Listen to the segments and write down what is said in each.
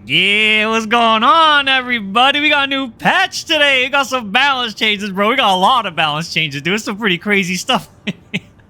Yeah, what's going on, everybody? We got a new patch today. We got some balance changes, bro. We got a lot of balance changes, dude. It's some pretty crazy stuff.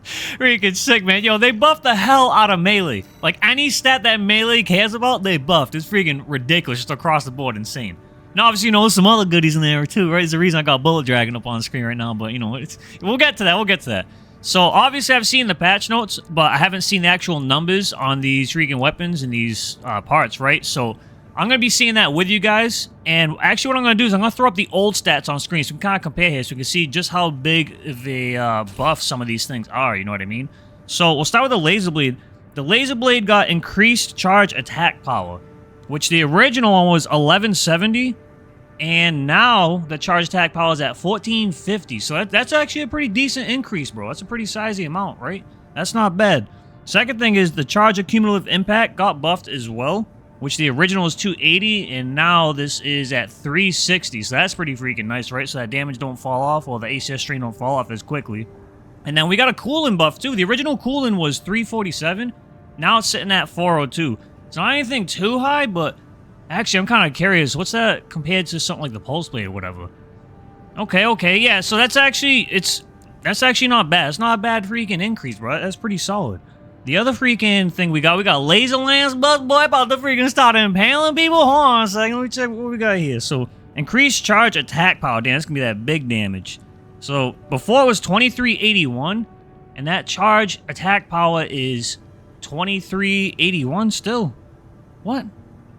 Freaking sick, man. Yo, they buffed the hell out of melee. Like, any stat that melee cares about, they buffed. It's freaking ridiculous, just across the board. Insane. Now, obviously, you know, there's some other goodies in there, too, right? There's the reason I got Bullet Dragon up on the screen right now, but, you know, we'll get to that. We'll get to that. So, obviously, I've seen the patch notes, but I haven't seen the actual numbers on these freaking weapons and these parts, right? So, I'm going to be seeing that with you guys, and actually what I'm going to do is I'm going to throw up the old stats on screen so we can kind of compare here so we can see just how big of a buff some of these things are, you know what I mean? So we'll start with the Laser Blade. The Laser Blade got increased charge attack power, which the original one was 1170, and now the charge attack power is at 1450, so that's actually a pretty decent increase, bro. That's a pretty sizey amount, right? That's not bad. Second thing is the charge of cumulative impact got buffed as well, which the original was 280, and now this is at 360, so that's pretty freaking nice, right? So that damage don't fall off, or the ACS strain don't fall off as quickly. And then we got a cooling buff, too. The original cooling was 347, now it's sitting at 402. It's not anything too high, but actually, I'm kind of curious. What's that compared to something like the Pulse Blade or whatever? Okay, yeah, so that's actually not bad. It's not a bad freaking increase, bro. That's pretty solid. The other freaking thing we got Laser Lance Buff, boy, about to freaking start impaling people. Hold on a second, let me check what we got here. So, increased charge attack power, damn, that's gonna be that big damage. So, before it was 2381, and that charge attack power is 2381 still. What?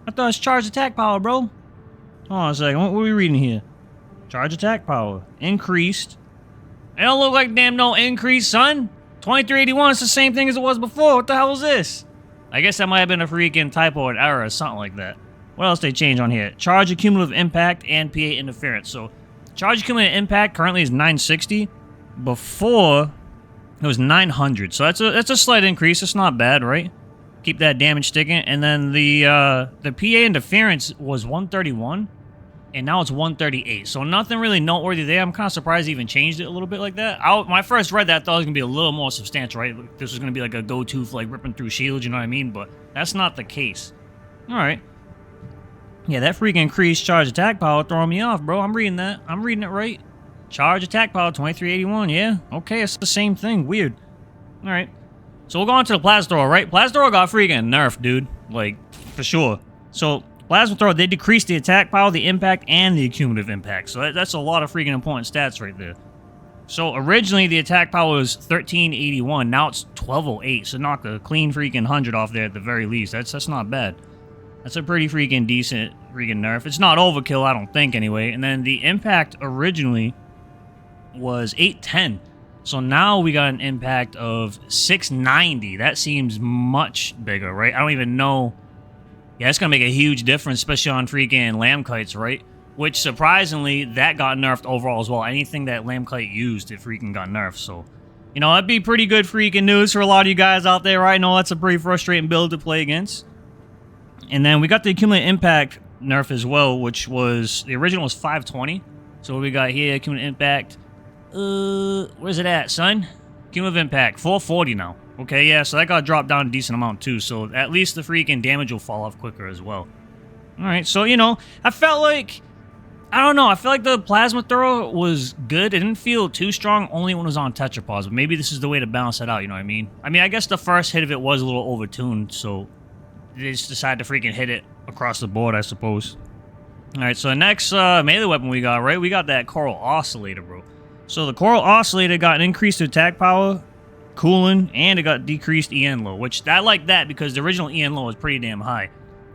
I thought it was charge attack power, bro. Hold on a second, what are we reading here? Charge attack power, increased. It don't look like damn no increase, son. 2381 is the same thing as it was before. What the hell is this? I guess that might have been a freaking typo or error or something like that. What else they change on here? Charge of cumulative impact and PA interference. So, charge of cumulative impact currently is 960. Before, it was 900. So that's a slight increase. It's not bad, right? Keep that damage sticking. And then the PA interference was 131. And now it's 138, so nothing really noteworthy there. I'm kind of surprised they even changed it a little bit like that. When I first read that, I thought it was going to be a little more substantial, right? This was going to be like a go-to for like ripping through shields, you know what I mean? But that's not the case. Alright. Yeah, that freaking increased charge attack power throwing me off, bro. I'm reading that. I'm reading it right. Charge attack power, 2381, yeah. Okay, it's the same thing. Weird. Alright. So we'll go on to the Plasma Thrower, right? Plasma Thrower got freaking nerfed, dude. Like, for sure. So, Plasma Thrower, they decreased the attack power, the impact, and the cumulative impact. So that's a lot of freaking important stats right there. So originally, the attack power was 1381. Now it's 1208. So knock a clean freaking 100 off there at the very least. That's not bad. That's a pretty freaking decent freaking nerf. It's not overkill, I don't think, anyway. And then the impact originally was 810. So now we got an impact of 690. That seems much bigger, right? I don't even know. Yeah, it's going to make a huge difference, especially on freaking Lamb Kites, right? Which, surprisingly, that got nerfed overall as well. Anything that Lamb Kite used, it freaking got nerfed. So, you know, that'd be pretty good freaking news for a lot of you guys out there, right? I know that's a pretty frustrating build to play against. And then we got the Accumulated Impact nerf as well, which was... The original was 520. So what we got here, Accumulated Impact... where's it at, son? Cumulative Impact, 440 now. Okay, yeah, so that got dropped down a decent amount too, so at least the freaking damage will fall off quicker as well. Alright, so, you know, I felt like... I don't know, I feel like the Plasma Thrower was good. It didn't feel too strong, only when it was on Tetrapause, but maybe this is the way to balance that out, you know what I mean? I mean, I guess the first hit of it was a little overtuned, so they just decided to freaking hit it across the board, I suppose. Alright, so the next melee weapon we got, right? We got that Coral Oscillator, bro. So the Coral Oscillator got an increased attack power, cooling, and it got decreased EN low, which I like that because the original EN low was pretty damn high.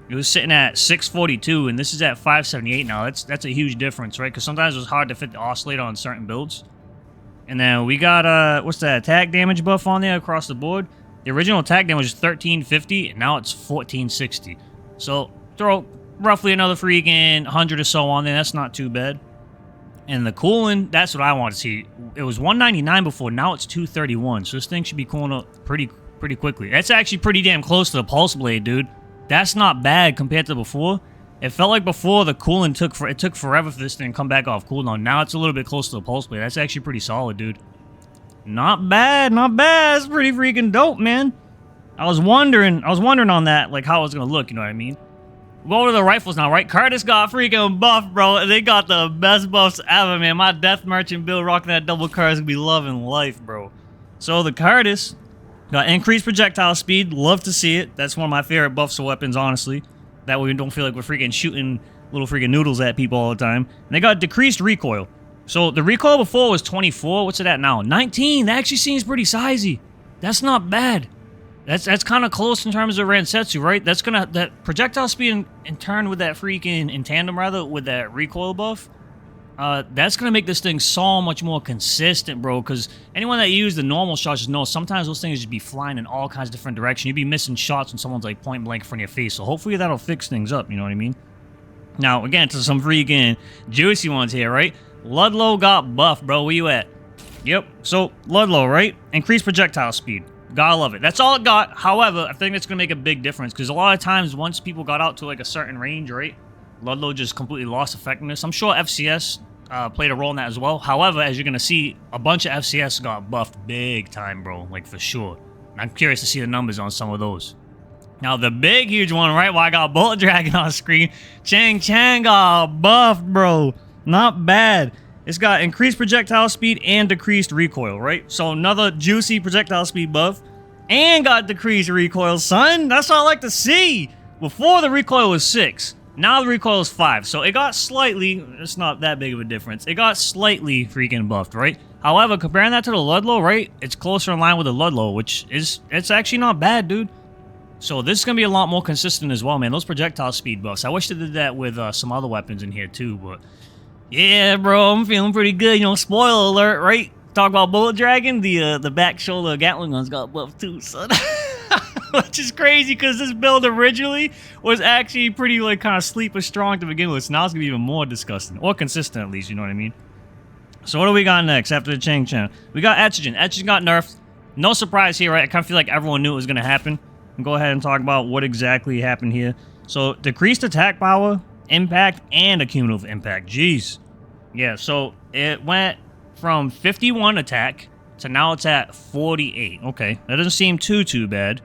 It was sitting at 642, and this is at 578 now. That's a huge difference, right? Because sometimes it was hard to fit the oscillator on certain builds. And then we got, what's that, attack damage buff on there across the board. The original attack damage was 1350, and now it's 1460. So throw roughly another freaking 100 or so on there. That's not too bad. And the cooling, that's what I want to see. It was 199 before, now it's 231. So this thing should be cooling up pretty quickly. That's actually pretty damn close to the Pulse Blade, dude. That's not bad compared to before. It felt like before the cooling took forever for this thing to come back off cooldown. Now it's a little bit close to the Pulse Blade. That's actually pretty solid, dude. Not bad, not bad. That's pretty freaking dope, man. I was wondering on that, like how it was gonna look, you know what I mean? Go over to the rifles now, right? Curtis got freaking buff, bro. And they got the best buffs ever, man. My Death Merchant build rocking that double Curtis gonna be loving life, bro. So the Curtis got increased projectile speed. Love to see it. That's one of my favorite buffs of weapons, honestly. That way we don't feel like we're freaking shooting little freaking noodles at people all the time. And they got decreased recoil. So the recoil before was 24. What's it at now? 19. That actually seems pretty sizey. That's not bad. That's kind of close in terms of Ransetsu, right? That's gonna, that projectile speed in turn with that freaking, in tandem rather, with that recoil buff, that's gonna make this thing so much more consistent, bro. Because anyone that used the normal shots just knows sometimes those things just be flying in all kinds of different directions. You'd be missing shots when someone's like point blank in front of your face. So hopefully that'll fix things up, you know what I mean? Now, again, to some freaking juicy ones here, right? Ludlow got buff, bro. Where you at? Yep. So, Ludlow, right? Increased projectile speed. Gotta love it. That's all it got. However, I think it's going to make a big difference because a lot of times once people got out to like a certain range, right, Ludlow just completely lost effectiveness. I'm sure FCS played a role in that as well. However, as you're going to see, a bunch of FCS got buffed big time, bro, like for sure. And I'm curious to see the numbers on some of those. Now, the big, huge one, right, where I got Bullet Dragon on screen, Chang Chen got buffed, bro. Not bad. It's got increased projectile speed and decreased recoil, right? So another juicy projectile speed buff and got decreased recoil, son. That's what I like to see. Before the recoil was 6. Now the recoil is 5. So it got slightly, it's not that big of a difference. It got slightly freaking buffed, right? However, comparing that to the Ludlow, right? It's closer in line with the Ludlow, which is, it's actually not bad, dude. So this is going to be a lot more consistent as well, man. Those projectile speed buffs. I wish they did that with some other weapons in here too, but yeah, bro, I'm feeling pretty good. You know, spoiler alert, right? Talk about Bullet Dragon, the back shoulder gatling guns got buffed too, son. Which is crazy because this build originally was actually pretty like kind of sleeper strong to begin with. So now it's gonna be even more disgusting, or consistent at least. You know what I mean? So what do we got next after the Chang Chen? We got Etsujin. Etsujin got nerfed. No surprise here, right? I kind of feel like everyone knew it was gonna happen. And go ahead and talk about what exactly happened here. So decreased attack power, impact, and a cumulative impact. Jeez. Yeah, so it went from 51 attack to now it's at 48. Okay, that doesn't seem too bad.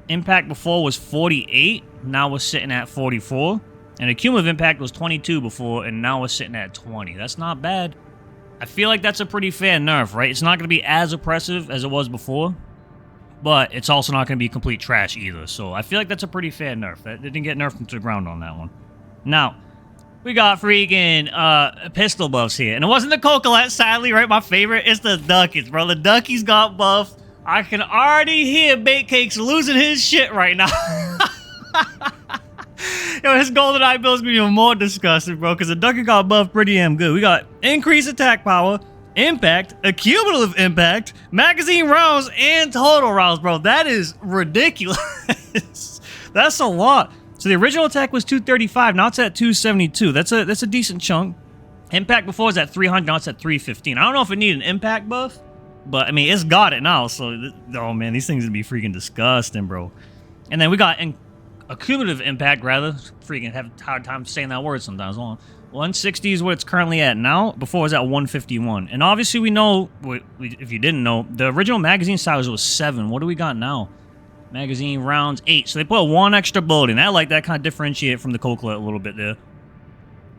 Impact before was 48, now we're sitting at 44. And the cumulative impact was 22 before, and now we're sitting at 20. That's not bad. I feel like that's a pretty fair nerf, right? It's not going to be as oppressive as it was before, but it's also not going to be complete trash either. So I feel like that's a pretty fair nerf. That didn't get nerfed into the ground on that one. Now, we got freaking pistol buffs here. And it wasn't the Coquelet, sadly, right? My favorite. It's the Duckets, bro. The Duckies got buffed. I can already hear Bait Cake's losing his shit right now. Yo, his GoldenEye build's gonna be even more disgusting, bro, because the Duckett got buffed pretty damn good. We got increased attack power, impact, a cumulative impact, magazine rounds, and total rounds, bro. That is ridiculous. That's a lot. So the original attack was 235, now it's at 272. That's a decent chunk. Impact before was at 300, now it's at 315. I don't know if it needed an impact buff, but I mean, it's got it now. So, oh man, these things would be freaking disgusting, bro. And then we got a cumulative impact, rather. Freaking have a hard time saying that word sometimes. 160 is what it's currently at now. Before it was at 151. And obviously we know, if you didn't know, the original magazine size was 7. What do we got now? Magazine rounds 8. So they put 1 extra bullet in. I like that, kind of differentiate from the Coquelet a little bit there.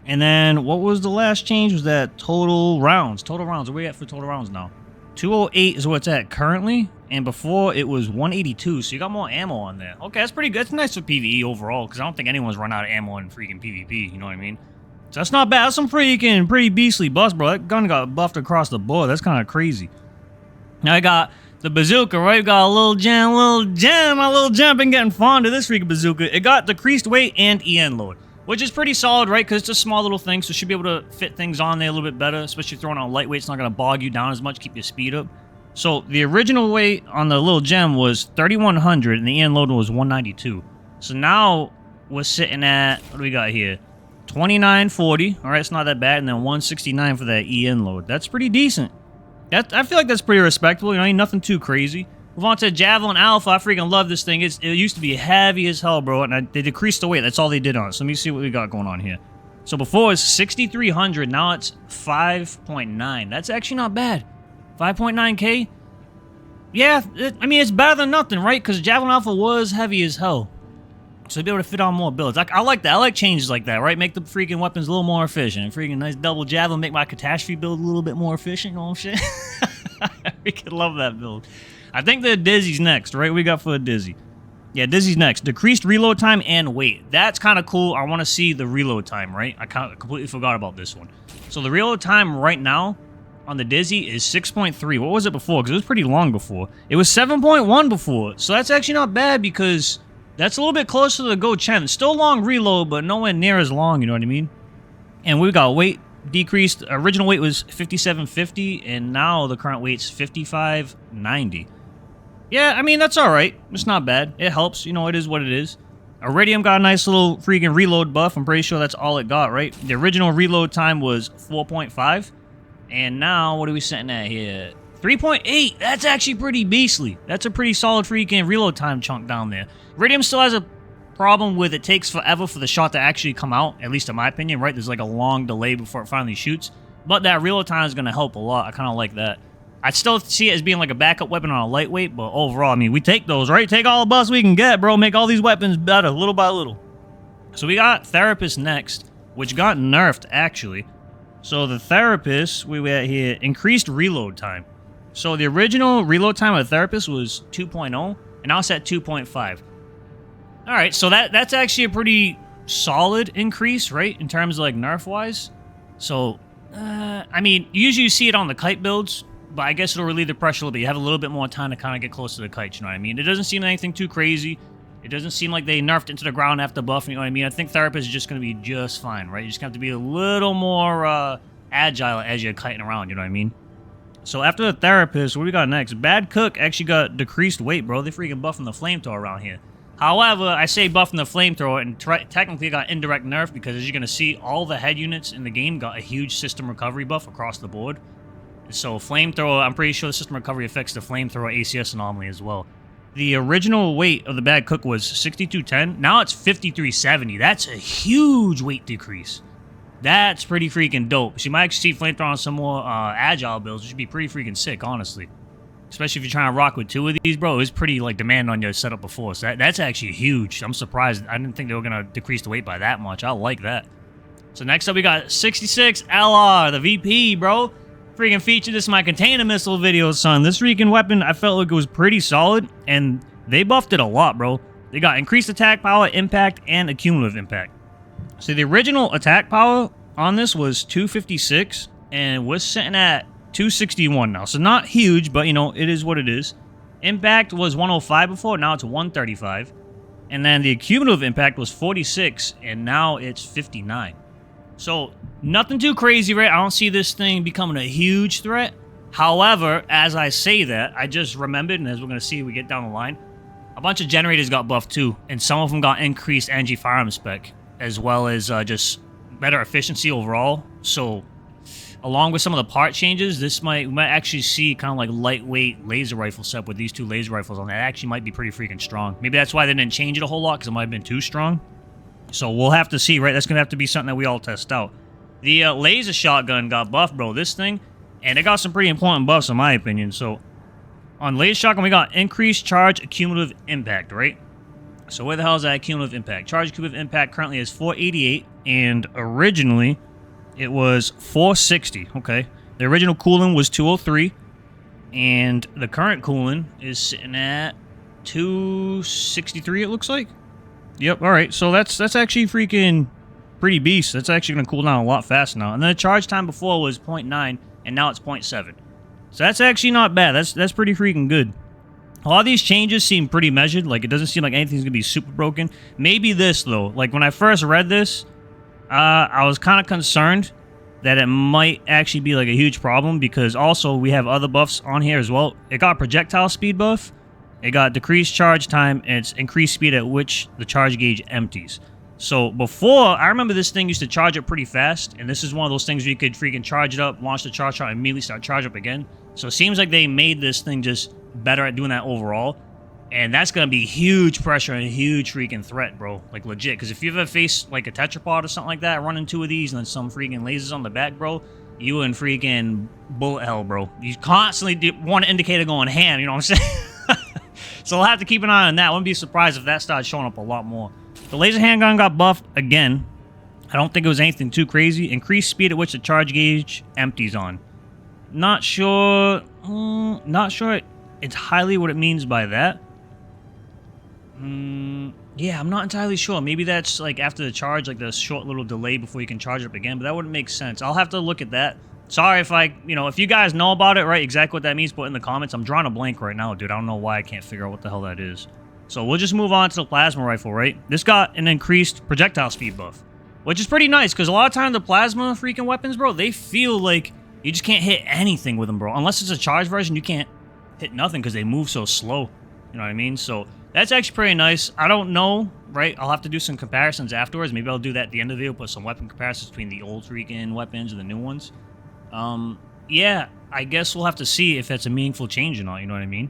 And then what was the last change? Was that total rounds? Total rounds. Where are we at for total rounds now? 208 is what it's at currently. And before it was 182. So you got more ammo on there. Okay, that's pretty good. That's nice for PvE overall, because I don't think anyone's run out of ammo in freaking PvP. You know what I mean? So that's not bad. That's some freaking pretty beastly buffs, bro. That gun got buffed across the board. That's kind of crazy. Now I got the bazooka, right? We got a little gem. My little gem been getting fond of this freaking bazooka. It got decreased weight and EN load, which is pretty solid, right? Because it's a small little thing, so it should be able to fit things on there a little bit better, especially throwing on lightweight. It's not going to bog you down as much, keep your speed up. So the original weight on the little gem was 3,100, and the EN load was 192. So now we're sitting at, what do we got here? 2940. All right, it's not that bad. And then 169 for that EN load. That's pretty decent. I feel like that's pretty respectable. You know, ain't nothing too crazy. Move on to Javelin Alpha. I freaking love this thing. It used to be heavy as hell, bro. And they decreased the weight. That's all they did on it. So let me see what we got going on here. So before it was 6,300. Now it's 5.9. That's actually not bad. 5.9K? Yeah, I mean, it's better than nothing, right? Because Javelin Alpha was heavy as hell. So you'll be able to fit on more builds. I like that. I like changes like that, right? Make the freaking weapons a little more efficient. Freaking nice double javelin, make my catastrophe build a little bit more efficient. You know what I'm saying? We could love that build. I think the Dizzy's next, right? We got for a Dizzy. Yeah, Dizzy's next. Decreased reload time and weight. That's kind of cool. I want to see the reload time, right? I completely forgot about this one. So the reload time right now on the Dizzy is 6.3. What was it before? Because it was pretty long before. It was 7.1 before. So that's actually not bad because that's a little bit closer to the Go Chen. Still long reload, but nowhere near as long, you know what I mean? And we got weight decreased. Original weight was 5750, and now the current weight's 5590. Yeah, I mean, that's alright. It's not bad. It helps. You know, it is what it is. Iridium got a nice little freaking reload buff. I'm pretty sure that's all it got, right? The original reload time was 4.5. And now, what are we sitting at here? 3.8. That's actually pretty beastly. That's a pretty solid freaking reload time chunk down there. Iridium still has a problem with it takes forever for the shot to actually come out, at least in my opinion, right? There's like a long delay before it finally shoots. But that reload time is going to help a lot. I kind of like that. I still see it as being like a backup weapon on a lightweight, but overall, I mean, we take those, right? Take all the buffs we can get, bro. Make all these weapons better, little by little. So we got Therapist next, which got nerfed, actually. So the Therapist, we at here, increased reload time. So the original reload time of the Therapist was 2.0, and now it's at 2.5. All right, so that's actually a pretty solid increase, right, in terms of, like, nerf-wise. So, I mean, usually you see it on the kite builds, but I guess it'll relieve the pressure a little bit. You have a little bit more time to kind of get close to the kite, you know what I mean? It doesn't seem anything too crazy. It doesn't seem like they nerfed into the ground after buff, you know what I mean? I think Therapist is just going to be just fine, right? You just have to be a little more agile as you're kiting around, you know what I mean? So after the Therapist, what we got next? Bad Cook actually got decreased weight, bro. They freaking buffing the flamethrower around here. However, I say buffing the flamethrower, and technically got indirect nerf because as you're going to see, all the head units in the game got a huge system recovery buff across the board. So flamethrower, I'm pretty sure the system recovery affects the flamethrower ACS anomaly as well. The original weight of the Bad Cook was 6210. Now it's 5370. That's a huge weight decrease. That's pretty freaking dope. So you might actually see flamethrower on some more agile builds, which should be pretty freaking sick, honestly. Especially if you're trying to rock with two of these, bro. It was pretty, like, demand on your setup before. So that's actually huge. I'm surprised. I didn't think they were going to decrease the weight by that much. I like that. So next up, we got 66LR, the VP, bro. Freaking featured this in my container missile video, son. This freaking weapon, I felt like it was pretty solid, and they buffed it a lot, bro. They got increased attack power, impact, and accumulative impact. So the original attack power on this was 256, and we're sitting at 261 now. So not huge, but, you know, it is what it is. Impact was 105 before, now it's 135. And then the accumulative impact was 46, and now it's 59. So, nothing too crazy, right? I don't see this thing becoming a huge threat. However, as I say that, I just remembered, and as we're going to see we get down the line, a bunch of generators got buffed too, and some of them got increased energy firearm spec, as well as just better efficiency overall. So, along with some of the part changes, we might actually see kind of like lightweight laser rifle set with these two laser rifles on that. Actually might be pretty freaking strong. Maybe that's why they didn't change it a whole lot, because it might have been too strong. So we'll have to see, right? That's going to have to be something that we all test out. The laser shotgun got buffed, bro, this thing. And it got some pretty important buffs, in my opinion. So on laser shotgun, we got increased charge accumulative impact, right? So where the hell is that accumulative impact? Charge accumulative impact currently is 488. And originally, it was 460, okay? The original cooling was 203. And the current cooling is sitting at 263, it looks like. Yep, alright, so that's actually freaking pretty beast. That's actually going to cool down a lot faster now. And then the charge time before was 0.9, and now it's 0.7. So that's actually not bad. That's pretty freaking good. A lot of these changes seem pretty measured. Like, it doesn't seem like anything's going to be super broken. Maybe this, though. Like, when I first read this, I was kind of concerned that it might actually be, like, a huge problem, because also we have other buffs on here as well. It got projectile speed buff. It got decreased charge time, and it's increased speed at which the charge gauge empties. So before, I remember this thing used to charge up pretty fast, and this is one of those things where you could freaking charge it up, launch the charge shot, and immediately start charge up again. So it seems like they made this thing just better at doing that overall. And that's going to be huge pressure and a huge freaking threat, bro. Like, legit. Because if you ever face, like, a tetrapod or something like that, running two of these, and then some freaking lasers on the back, bro, you in freaking bullet hell, bro. You constantly want an indicator going ham, you know what I'm saying? So we'll have to keep an eye on that. I wouldn't be surprised if that starts showing up a lot more. The laser handgun got buffed again. I don't think it was anything too crazy. Increased speed at which the charge gauge empties on. Not sure. Not sure entirely what it means by that. Yeah, I'm not entirely sure. Maybe that's like after the charge, like the short little delay before you can charge it up again. But that wouldn't make sense. I'll have to look at that. Sorry if if you guys know about it, right, exactly what that means, put in the comments. I'm drawing a blank right now, dude. I don't know why I can't figure out what the hell that is. So we'll just move on to the plasma rifle, right? This got an increased projectile speed buff, which is pretty nice, because a lot of time the plasma freaking weapons, bro, they feel like you just can't hit anything with them, bro. Unless it's a charged version, you can't hit nothing because they move so slow. You know what I mean? So that's actually pretty nice. I don't know, right? I'll have to do some comparisons afterwards. Maybe I'll do that at the end of the video, put some weapon comparisons between the old freaking weapons and the new ones. Yeah, I guess we'll have to see if that's a meaningful change or not, you know what I mean?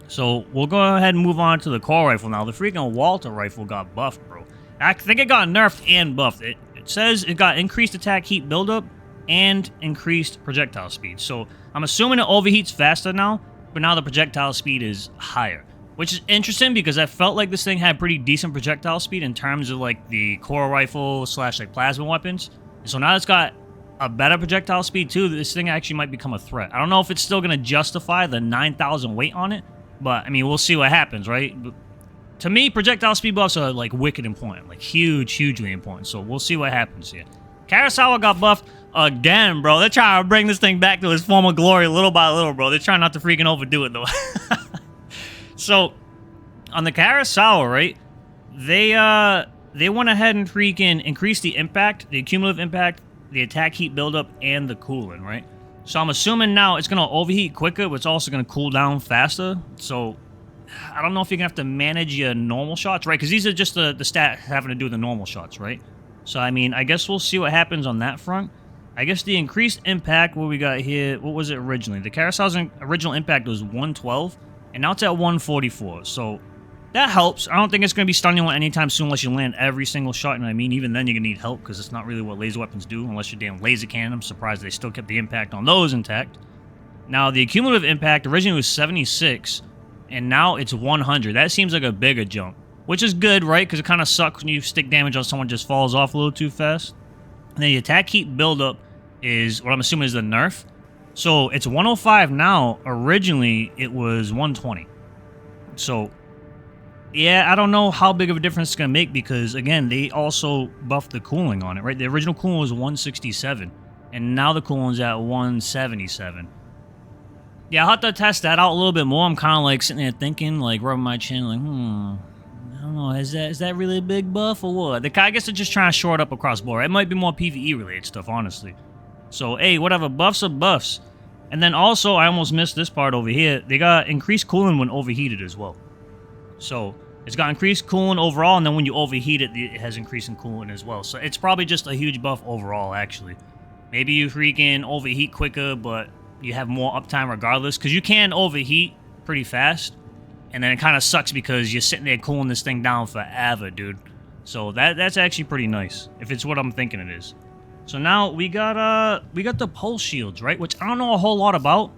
So we'll go ahead and move on to the core rifle now. The freaking Walter rifle got buffed, bro. I think it got nerfed and buffed. It says it got increased attack heat buildup and increased projectile speed. So I'm assuming it overheats faster now, but now the projectile speed is higher. Which is interesting because I felt like this thing had pretty decent projectile speed in terms of like the core rifle / like plasma weapons. So now it's got a better projectile speed too. This thing actually might become a threat. I don't know if it's still going to justify the 9,000 weight on it, but I mean, we'll see what happens, right? But to me, projectile speed buffs are like wicked important, like hugely important. So we'll see what happens here. Karasawa got buffed again, bro. They're trying to bring this thing back to its former glory little by little, bro. They're trying not to freaking overdo it though. So on the Karasawa, right? They went ahead and freaking increased the impact, the cumulative impact, the attack heat buildup, and the cooling, right? So I'm assuming now it's going to overheat quicker, but it's also going to cool down faster. So I don't know if you're going to have to manage your normal shots, right? Because these are just the stat having to do with the normal shots, right? So, I mean, I guess we'll see what happens on that front. I guess the increased impact, what we got here, what was it originally? The Karasawa's original impact was 112, and now it's at 144. So that helps. I don't think it's going to be stunning one anytime soon unless you land every single shot. You know what I mean? Even then, you're going to need help because it's not really what laser weapons do unless you're damn laser cannon. I'm surprised they still kept the impact on those intact. Now, the cumulative impact originally was 76, and now it's 100. That seems like a bigger jump, which is good, right? Because it kind of sucks when you stick damage on someone just falls off a little too fast. And then the attack heat buildup is what I'm assuming is the nerf. So it's 105 now. Originally, it was 120. So yeah, I don't know how big of a difference it's going to make because, again, they also buffed the cooling on it, right? The original cooling was 167, and now the cooling's at 177. Yeah, I'll have to test that out a little bit more. I'm kind of like sitting there thinking, like rubbing my chin, like, I don't know, is that really a big buff or what? I guess they're just trying to short up across board. It might be more PvE related stuff, honestly. So, hey, whatever, buffs are buffs. And then also, I almost missed this part over here. They got increased cooling when overheated as well. So it's got increased cooling overall, and then when you overheat it, it has increase in cooling as well. So it's probably just a huge buff overall, actually. Maybe you freaking overheat quicker, but you have more uptime regardless, because you can overheat pretty fast, and then it kind of sucks because you're sitting there cooling this thing down forever, dude. So that's actually pretty nice, if it's what I'm thinking it is. So now we got the pulse shields, right? Which I don't know a whole lot about.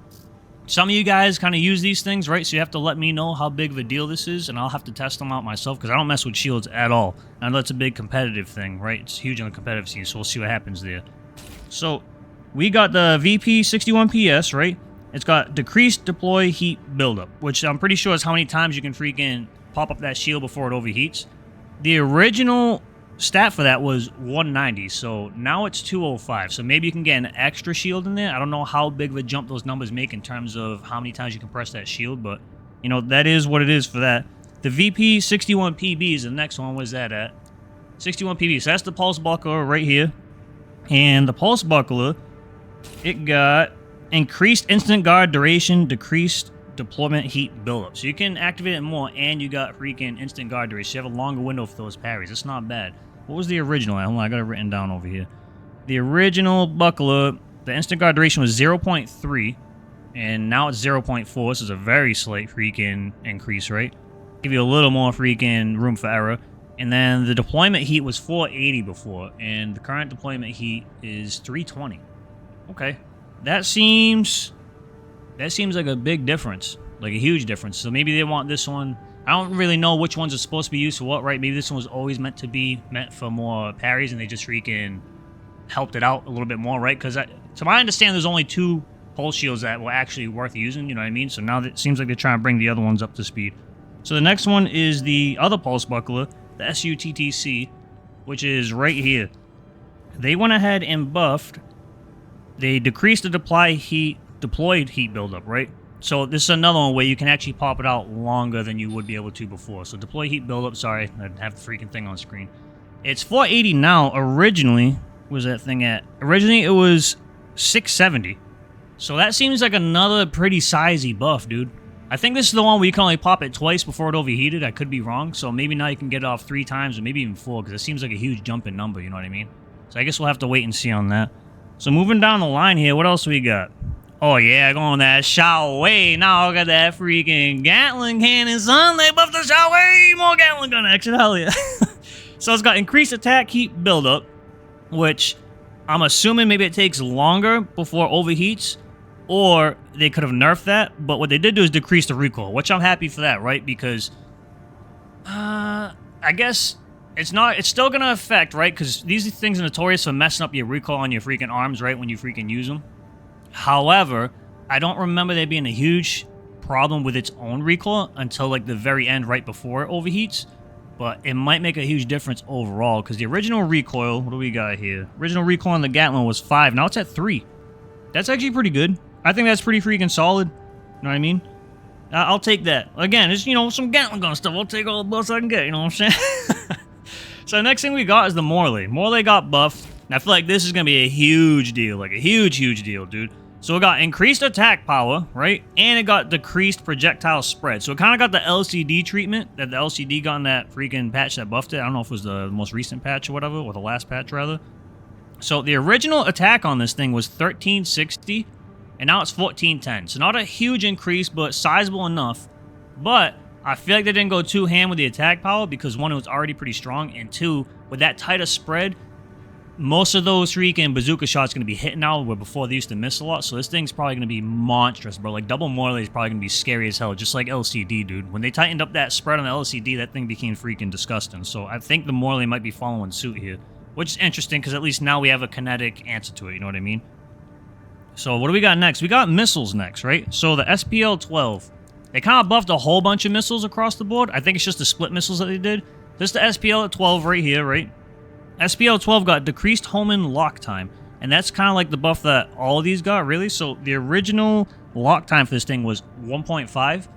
Some of you guys kind of use these things, right? So you have to let me know how big of a deal this is, and I'll have to test them out myself because I don't mess with shields at all. I know it's a big competitive thing, right? It's huge on the competitive scene, so we'll see what happens there. So we got the VP61PS, right? It's got decreased deploy heat buildup, which I'm pretty sure is how many times you can freaking pop up that shield before it overheats. The original stat for that was 190, so now it's 205. So maybe you can get an extra shield in there. I don't know how big of a jump those numbers make in terms of how many times you can press that shield, but, you know, that is what it is for that. The VP61PB is the next one. Where's that at? 61PB. So that's the pulse buckler right here. And the pulse buckler, it got increased instant guard duration, decreased deployment heat buildup. So you can activate it more, and you got freaking instant guard duration. So you have a longer window for those parries. It's not bad. What was the original? Hold on, I got it written down over here. The original buckler, the instant guard duration was 0.3, and now it's 0.4. This is a very slight freaking increase, right? Give you a little more freaking room for error. And then the deployment heat was 480 before, and the current deployment heat is 320. Okay. That seems like a big difference, like a huge difference. So maybe they want this one I don't really know which ones are supposed to be used for what, right? Maybe this one was always meant to be meant for more parries and they just freaking helped it out a little bit more, right? Because to my understanding, there's only 2 pulse shields that were actually worth using, you know what I mean? So now it seems like they're trying to bring the other ones up to speed. So the next one is the other pulse buckler, the SUTTC, which is right here. They went ahead and buffed. They decreased the deployed heat buildup, right? So this is another one where you can actually pop it out longer than you would be able to before. So deploy heat buildup, sorry, I have the freaking thing on screen. It's 480 now. Originally, was that thing at? Originally, it was 670. So that seems like another pretty sizey buff, dude. I think this is the one where you can only pop it twice before it overheated. I could be wrong. So maybe now you can get it off 3 times or maybe even 4 because it seems like a huge jump in number, you know what I mean? So I guess we'll have to wait and see on that. So moving down the line here, what else we got? Oh yeah, going that Shao way. Now I got that freaking gatling cannon, son. They buffed the Shao way. More gatling gun action, hell yeah. So it's got increased attack heat buildup, which I'm assuming maybe it takes longer before it overheats, or they could have nerfed that. But what they did do is decrease the recoil, which I'm happy for that, right? Because I guess it's still gonna affect, right? Because these things are notorious for messing up your recoil on your freaking arms, right? When you freaking use them. However, I don't remember there being a huge problem with its own recoil until like the very end, right before it overheats. But it might make a huge difference overall because the original recoil, what do we got here? Original recoil on the Gatling was 5. Now it's at 3. That's actually pretty good. I think that's pretty freaking solid. You know what I mean? I'll take that. Again, it's, you know, some Gatling gun stuff. I'll take all the buffs I can get, you know what I'm saying? So the next thing we got is the Morley. Morley got buffed. And I feel like this is going to be a huge deal. Like a huge, huge deal, dude. So it got increased attack power, right? And it got decreased projectile spread. So it kind of got the LCD treatment that the LCD got in that freaking patch that buffed it. I don't know if it was the most recent patch or whatever, or the last patch rather. So the original attack on this thing was 1360, and now it's 1410. So not a huge increase, but sizable enough. But I feel like they didn't go too ham with the attack power because 1, it was already pretty strong, and 2, with that tighter spread, most of those freaking bazooka shots going to be hitting now, where before they used to miss a lot. So this thing's probably going to be monstrous, bro. Like, double Morley is probably going to be scary as hell, just like LCD, dude. When they tightened up that spread on the LCD, that thing became freaking disgusting. So I think the Morley might be following suit here, which is interesting because at least now we have a kinetic answer to it, you know what I mean? So what do we got next? We got missiles next, right? So the SPL-12. They kind of buffed a whole bunch of missiles across the board. I think it's just the split missiles that they did. This is the SPL-12 right here, right? SPL-12 got decreased home and lock time, and that's kind of like the buff that all of these got, really. So the original lock time for this thing was 1.5,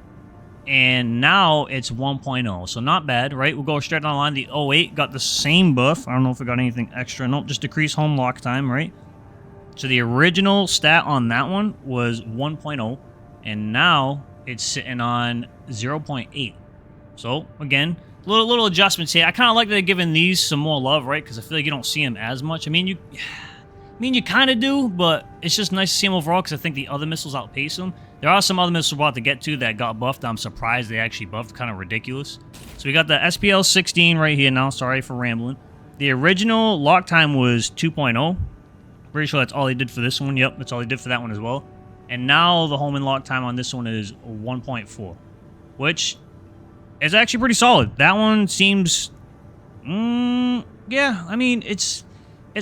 and now it's 1.0, so not bad, right? We'll go straight down the line. The 08 got the same buff. I don't know if it got anything extra. Nope, just decreased home lock time, right? So the original stat on that one was 1.0, and now it's sitting on 0.8. So, again, little adjustments here. I kind of like that they're giving these some more love, right? Because I feel like you don't see them as much. I mean, you kind of do, but it's just nice to see them overall because I think the other missiles outpace them. There are some other missiles we're about to get to that got buffed. I'm surprised they actually buffed. Kind of ridiculous. So we got the SPL-16 right here now. Sorry for rambling. The original lock time was 2.0. Pretty sure that's all they did for this one. Yep, that's all they did for that one as well. And now the home and lock time on this one is 1.4, which is actually pretty solid. That one seems, yeah, I mean, it's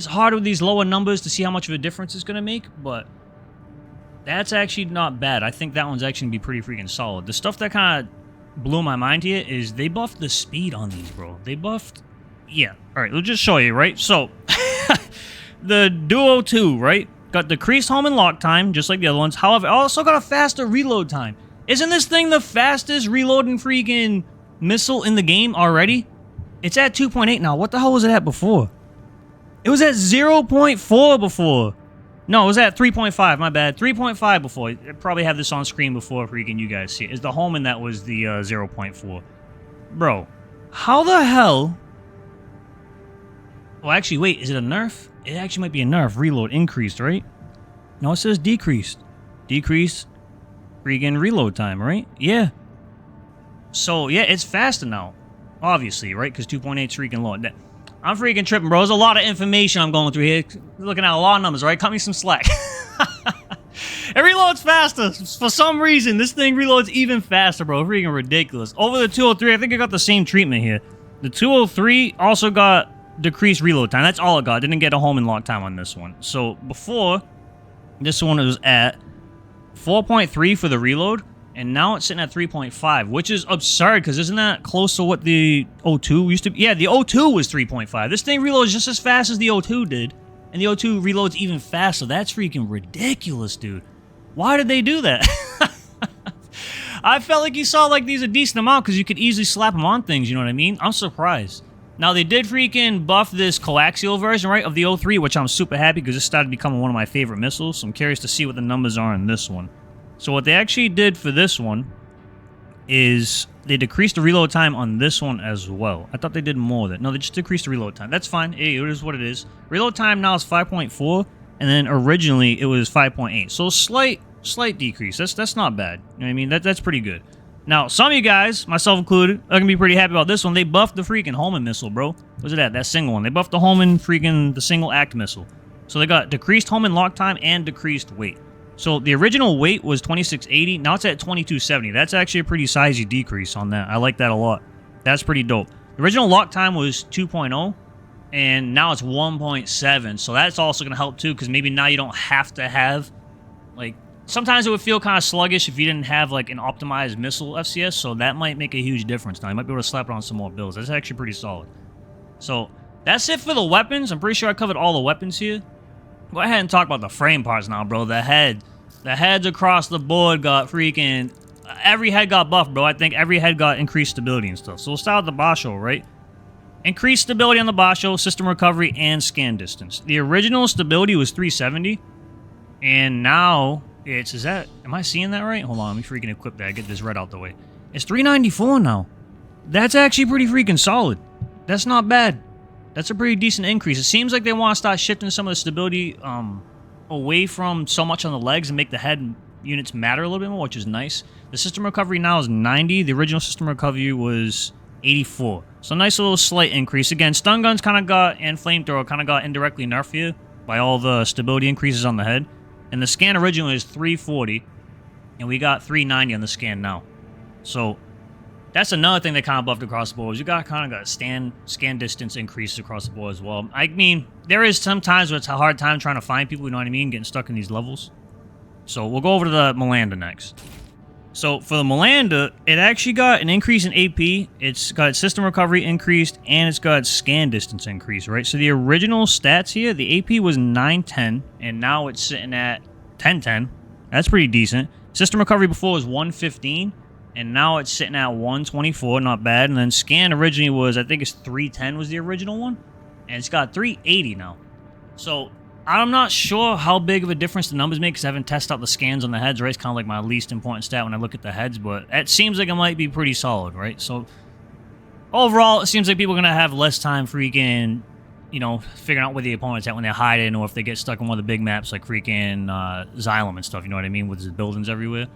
hard with these lower numbers to see how much of a difference it's going to make, but that's actually not bad. I think that one's actually going to be pretty freaking solid. The stuff that kind of blew my mind here is they buffed the speed on these, bro. They buffed, yeah. All right, we'll just show you, right? So, the Duo 2, right? Got decreased home and lock time, just like the other ones. However, it also got a faster reload time. Isn't this thing the fastest reloading freaking missile in the game already? It's at 2.8 now. What the hell was it at before? It was at 0.4 before. No, it was at 3.5. My bad. 3.5 before. I probably have this on screen before freaking you guys see it. It's the home and that was the 0.4. Bro, how the hell? Well, actually, wait. Is it a nerf? It actually might be a nerf. Reload increased, right? No, it says decreased. Decreased freaking reload time, right? Yeah. So, yeah, it's faster now. Obviously, right? Because 2.8 is freaking low. I'm freaking tripping, bro. There's a lot of information I'm going through here. Looking at a lot of numbers, right? Cut me some slack. It reloads faster. For some reason, this thing reloads even faster, bro. Freaking ridiculous. Over the 203, I think it got the same treatment here. The 203 also got decreased reload time. That's all it got. Didn't get a home and lock time on this one. So before, this one was at 4.3 for the reload, and now it's sitting at 3.5, which is absurd, because isn't that close to what the O2 used to be? Yeah, the O2 was 3.5. This thing reloads just as fast as the O2 did, and the O2 reloads even faster. That's freaking ridiculous, dude. Why did they do that? I felt like you saw like these a decent amount because you could easily slap them on things, you know what I mean? I'm surprised. Now, they did freaking buff this coaxial version, right, of the O3, which I'm super happy because this started becoming one of my favorite missiles, so I'm curious to see what the numbers are in this one. So what they actually did for this one is they decreased the reload time on this one as well. I thought they did more of that. No, they just decreased the reload time. That's fine. It is what it is. Reload time now is 5.4, and then originally it was 5.8. So slight decrease. That's not bad. You know what I mean? That's pretty good. Now, some of you guys, myself included, are going to be pretty happy about this one. They buffed the freaking Holman missile, bro. What's it at? That single one. They buffed the Holman freaking, the single act missile. So they got decreased Holman lock time and decreased weight. So the original weight was 2680. Now it's at 2270. That's actually a pretty sizey decrease on that. I like that a lot. That's pretty dope. The original lock time was 2.0, and now it's 1.7. So that's also going to help too, because maybe now you don't have to have, like, sometimes it would feel kind of sluggish if you didn't have like an optimized missile FCS, so that might make a huge difference now. You might be able to slap it on some more builds. That's actually pretty solid. So that's it for the weapons. I'm pretty sure I covered all the weapons here. Go ahead and talk about the frame parts now, bro. The heads across the board got freaking... Every head got buffed, bro. I think every head got increased stability and stuff. So we'll start with the Basho, right? Increased stability on the Basho, system recovery, and scan distance. The original stability was 370, and now... am I seeing that right? Hold on, let me freaking equip that. Get this right out the way. It's 394 now. That's actually pretty freaking solid. That's not bad. That's a pretty decent increase. It seems like they want to start shifting some of the stability away from so much on the legs and make the head units matter a little bit more, which is nice. The system recovery now is 90. The original system recovery was 84. So nice little slight increase. Again, stun guns kind of got, and flamethrower kind of got indirectly nerfed here by all the stability increases on the head. And the scan originally is 340, and we got 390 on the scan now. So that's another thing they kind of buffed across the board. You got kind of got scan distance increases across the board as well. I mean, there is some times where it's a hard time trying to find people, you know what I mean, getting stuck in these levels. So we'll go over to the Melanda next. So for the Melanda, it actually got an increase in AP. It's got system recovery increased, and it's got scan distance increase, right? So the original stats here, the AP was 910, and now it's sitting at 1010. That's pretty decent. System recovery before was 115, and now it's sitting at 124. Not bad. And then scan originally was, I think it's 310 was the original one, and it's got 380 now. So I'm not sure how big of a difference the numbers make because I haven't tested out the scans on the heads, right? It's kind of like my least important stat when I look at the heads, but it seems like it might be pretty solid, right? So overall, it seems like people are going to have less time freaking, you know, figuring out where the opponent's at when they're hiding or if they get stuck on one of the big maps like freaking Xylem and stuff, you know what I mean, with the buildings everywhere.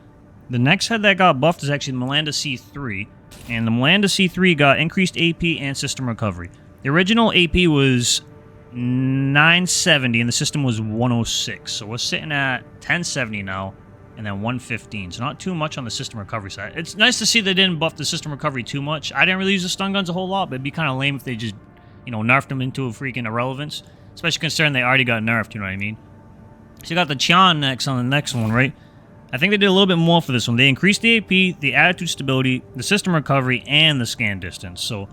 The next head that got buffed is actually the Melanda C3, and the Melanda C3 got increased AP and system recovery. The original AP was 970 and the system was 106, so we're sitting at 1070 now and then 115, so not too much on the system recovery side. It's nice to see they didn't buff the system recovery too much. I didn't really use the stun guns a whole lot, but it'd be kind of lame if they just, you know, nerfed them into a freaking irrelevance, especially considering they already got nerfed, you know what I mean? So you got the Chan next on the next one, right? I think they did a little bit more for this one. They increased the AP, the attitude stability, the system recovery, and the scan distance. So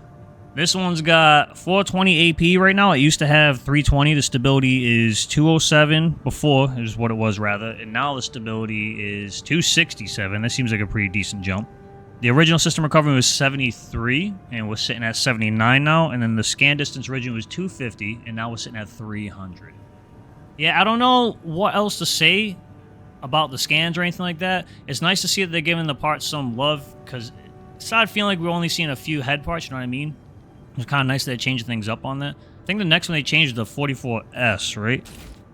this one's got 420 AP right now. It used to have 320. The stability is 207 before, is what it was rather. And now the stability is 267. That seems like a pretty decent jump. The original system recovery was 73, and we're sitting at 79 now. And then the scan distance originally was 250, and now we're sitting at 300. Yeah, I don't know what else to say about the scans or anything like that. It's nice to see that they're giving the parts some love, because it started feeling like we're only seeing a few head parts, you know what I mean? It's kind of nice that they changed things up on that. I think the next one they changed is the 44S, right?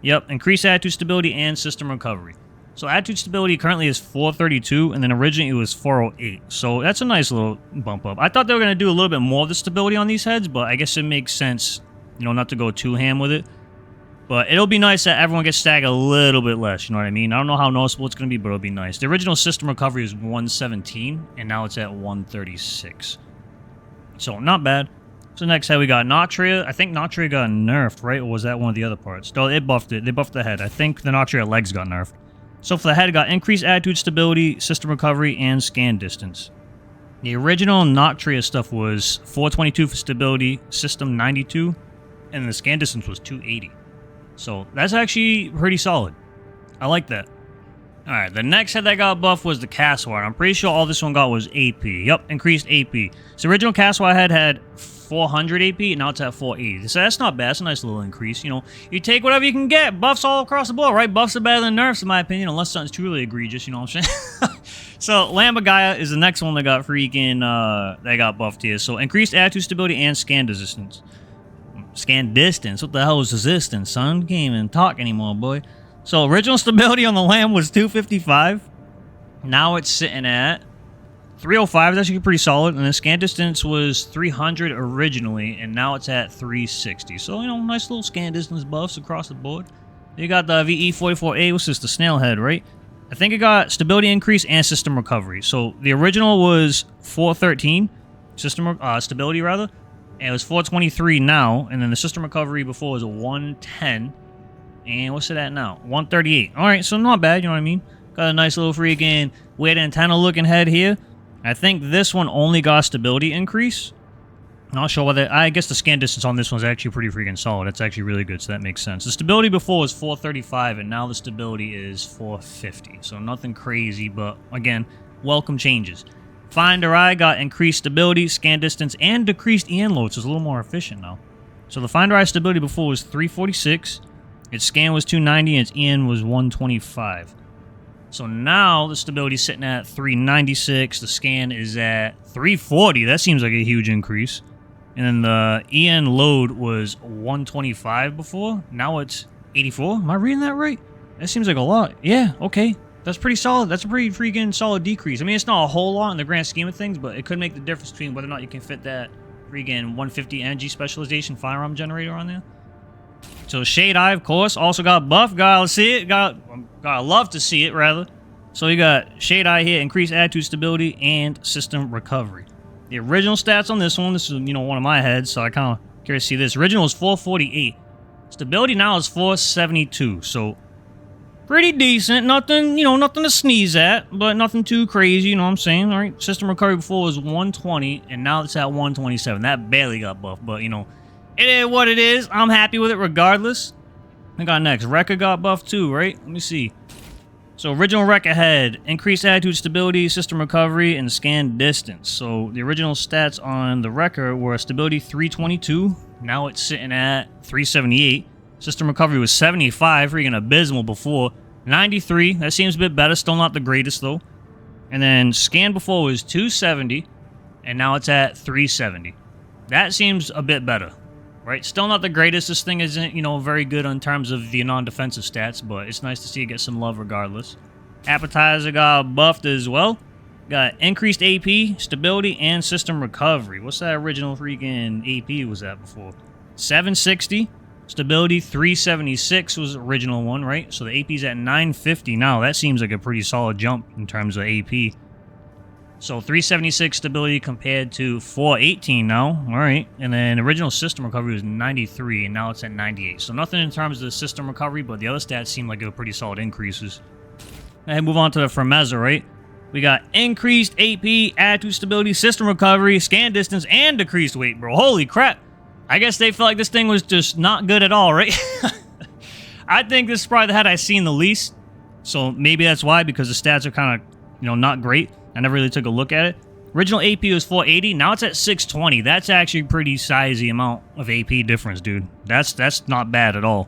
Yep, increased attitude stability and system recovery. So attitude stability currently is 432, and then originally it was 408. So that's a nice little bump up. I thought they were going to do a little bit more of the stability on these heads, but I guess it makes sense, you know, not to go too ham with it. But it'll be nice that everyone gets staggered a little bit less, you know what I mean? I don't know how noticeable it's going to be, but it'll be nice. The original system recovery was 117, and now it's at 136. So, not bad. So next head we got Noctria. I think Noctria got nerfed, right? Or was that one of the other parts? No, it buffed it. They buffed the head. I think the Noctria legs got nerfed. So for the head, it got increased attitude stability, system recovery, and scan distance. The original Noctria stuff was 422 for stability, system 92, and the scan distance was 280. So that's actually pretty solid. I like that. Alright, the next head that got buffed was the Karasawa. I'm pretty sure all this one got was AP. Yup, increased AP. So original Karasawa head had 400 AP, and now it's at 480. So that's not bad. That's a nice little increase. You know, you take whatever you can get. Buffs all across the board, right? Buffs are better than nerfs, in my opinion, unless something's truly egregious, you know what I'm saying? So, Lambagaya is the next one that got freaking, that got buffed here. So, increased attitude stability and scan resistance. Scan distance? What the hell is resistance, son? You can't even talk anymore, boy. So, original stability on the Lamb was 255. Now it's sitting at 305. That's actually pretty solid. And the scan distance was 300 originally, and now it's at 360. So, you know, nice little scan distance buffs across the board. You got the VE44A, which is the snail head, right? I think it got stability increase and system recovery. So the original was 413, stability rather, and it was 423 now, and then the system recovery before was a 110, and what's it at now? 138. All right, so not bad, you know what I mean? Got a nice little freaking weird antenna looking head here. I think this one only got stability increase. Not sure whether... I guess the scan distance on this one's actually pretty freaking solid. It's actually really good, so that makes sense. The stability before was 435, and now the stability is 450. So nothing crazy, but again, welcome changes. Finder Eye got increased stability, scan distance, and decreased EN load, so it's a little more efficient now. So the Finder Eye stability before was 346, its scan was 290, and its EN was 125. So now the stability is sitting at 396, the scan is at 340. That seems like a huge increase. And then the EN load was 125 before. Now it's 84. Am I reading that right? That seems like a lot. Yeah, okay. That's pretty solid. That's a pretty freaking solid decrease. I mean, it's not a whole lot in the grand scheme of things, but it could make the difference between whether or not you can fit that freaking 150 energy specialization firearm generator on there. So Shade Eye, of course, also got buff. Gotta see it. Gotta love to see it, rather. So you got Shade Eye here, increased attitude stability, and system recovery. The original stats on this one, this is, you know, one of my heads, so I kind of curious to see this. Original is 448. Stability now is 472, so pretty decent. Nothing, you know, nothing to sneeze at, but nothing too crazy, you know what I'm saying? All right, system recovery before was 120, and now it's at 127. That barely got buffed, but, you know, it is what it is. I'm happy with it regardless. I got next. Rekka got buffed too, right? Let me see. So original Rekka head, increased attitude stability, system recovery, and scan distance. So the original stats on the Rekka were stability 322. Now it's sitting at 378. System recovery was 75, freaking abysmal before. 93, that seems a bit better. Still not the greatest though. And then scan before was 270, and now it's at 370. That seems a bit better. Right, still not the greatest. This thing isn't, you know, very good in terms of the non-defensive stats, but it's nice to see it get some love regardless. Appetizer got buffed as well. Got increased AP, stability, and system recovery. What's that original freaking AP was that before? 760. Stability 376 was the original one, right? So the AP's at 950 now. That seems like a pretty solid jump in terms of AP. So 376 stability compared to 418 now. All right. And then original system recovery was 93, and now it's at 98. So nothing in terms of the system recovery, but the other stats seem like they were pretty solid increases. And move on to the Fremeza, right? We got increased AP, attitude stability, system recovery, scan distance, and decreased weight, bro. Holy crap. I guess they felt like this thing was just not good at all, right? I think this is probably the head I've seen the least. So maybe that's why, because the stats are kind of, you know, not great. I never really took a look at it. Original AP was 480. Now it's at 620. That's actually a pretty sizey amount of AP difference, dude. That's not bad at all.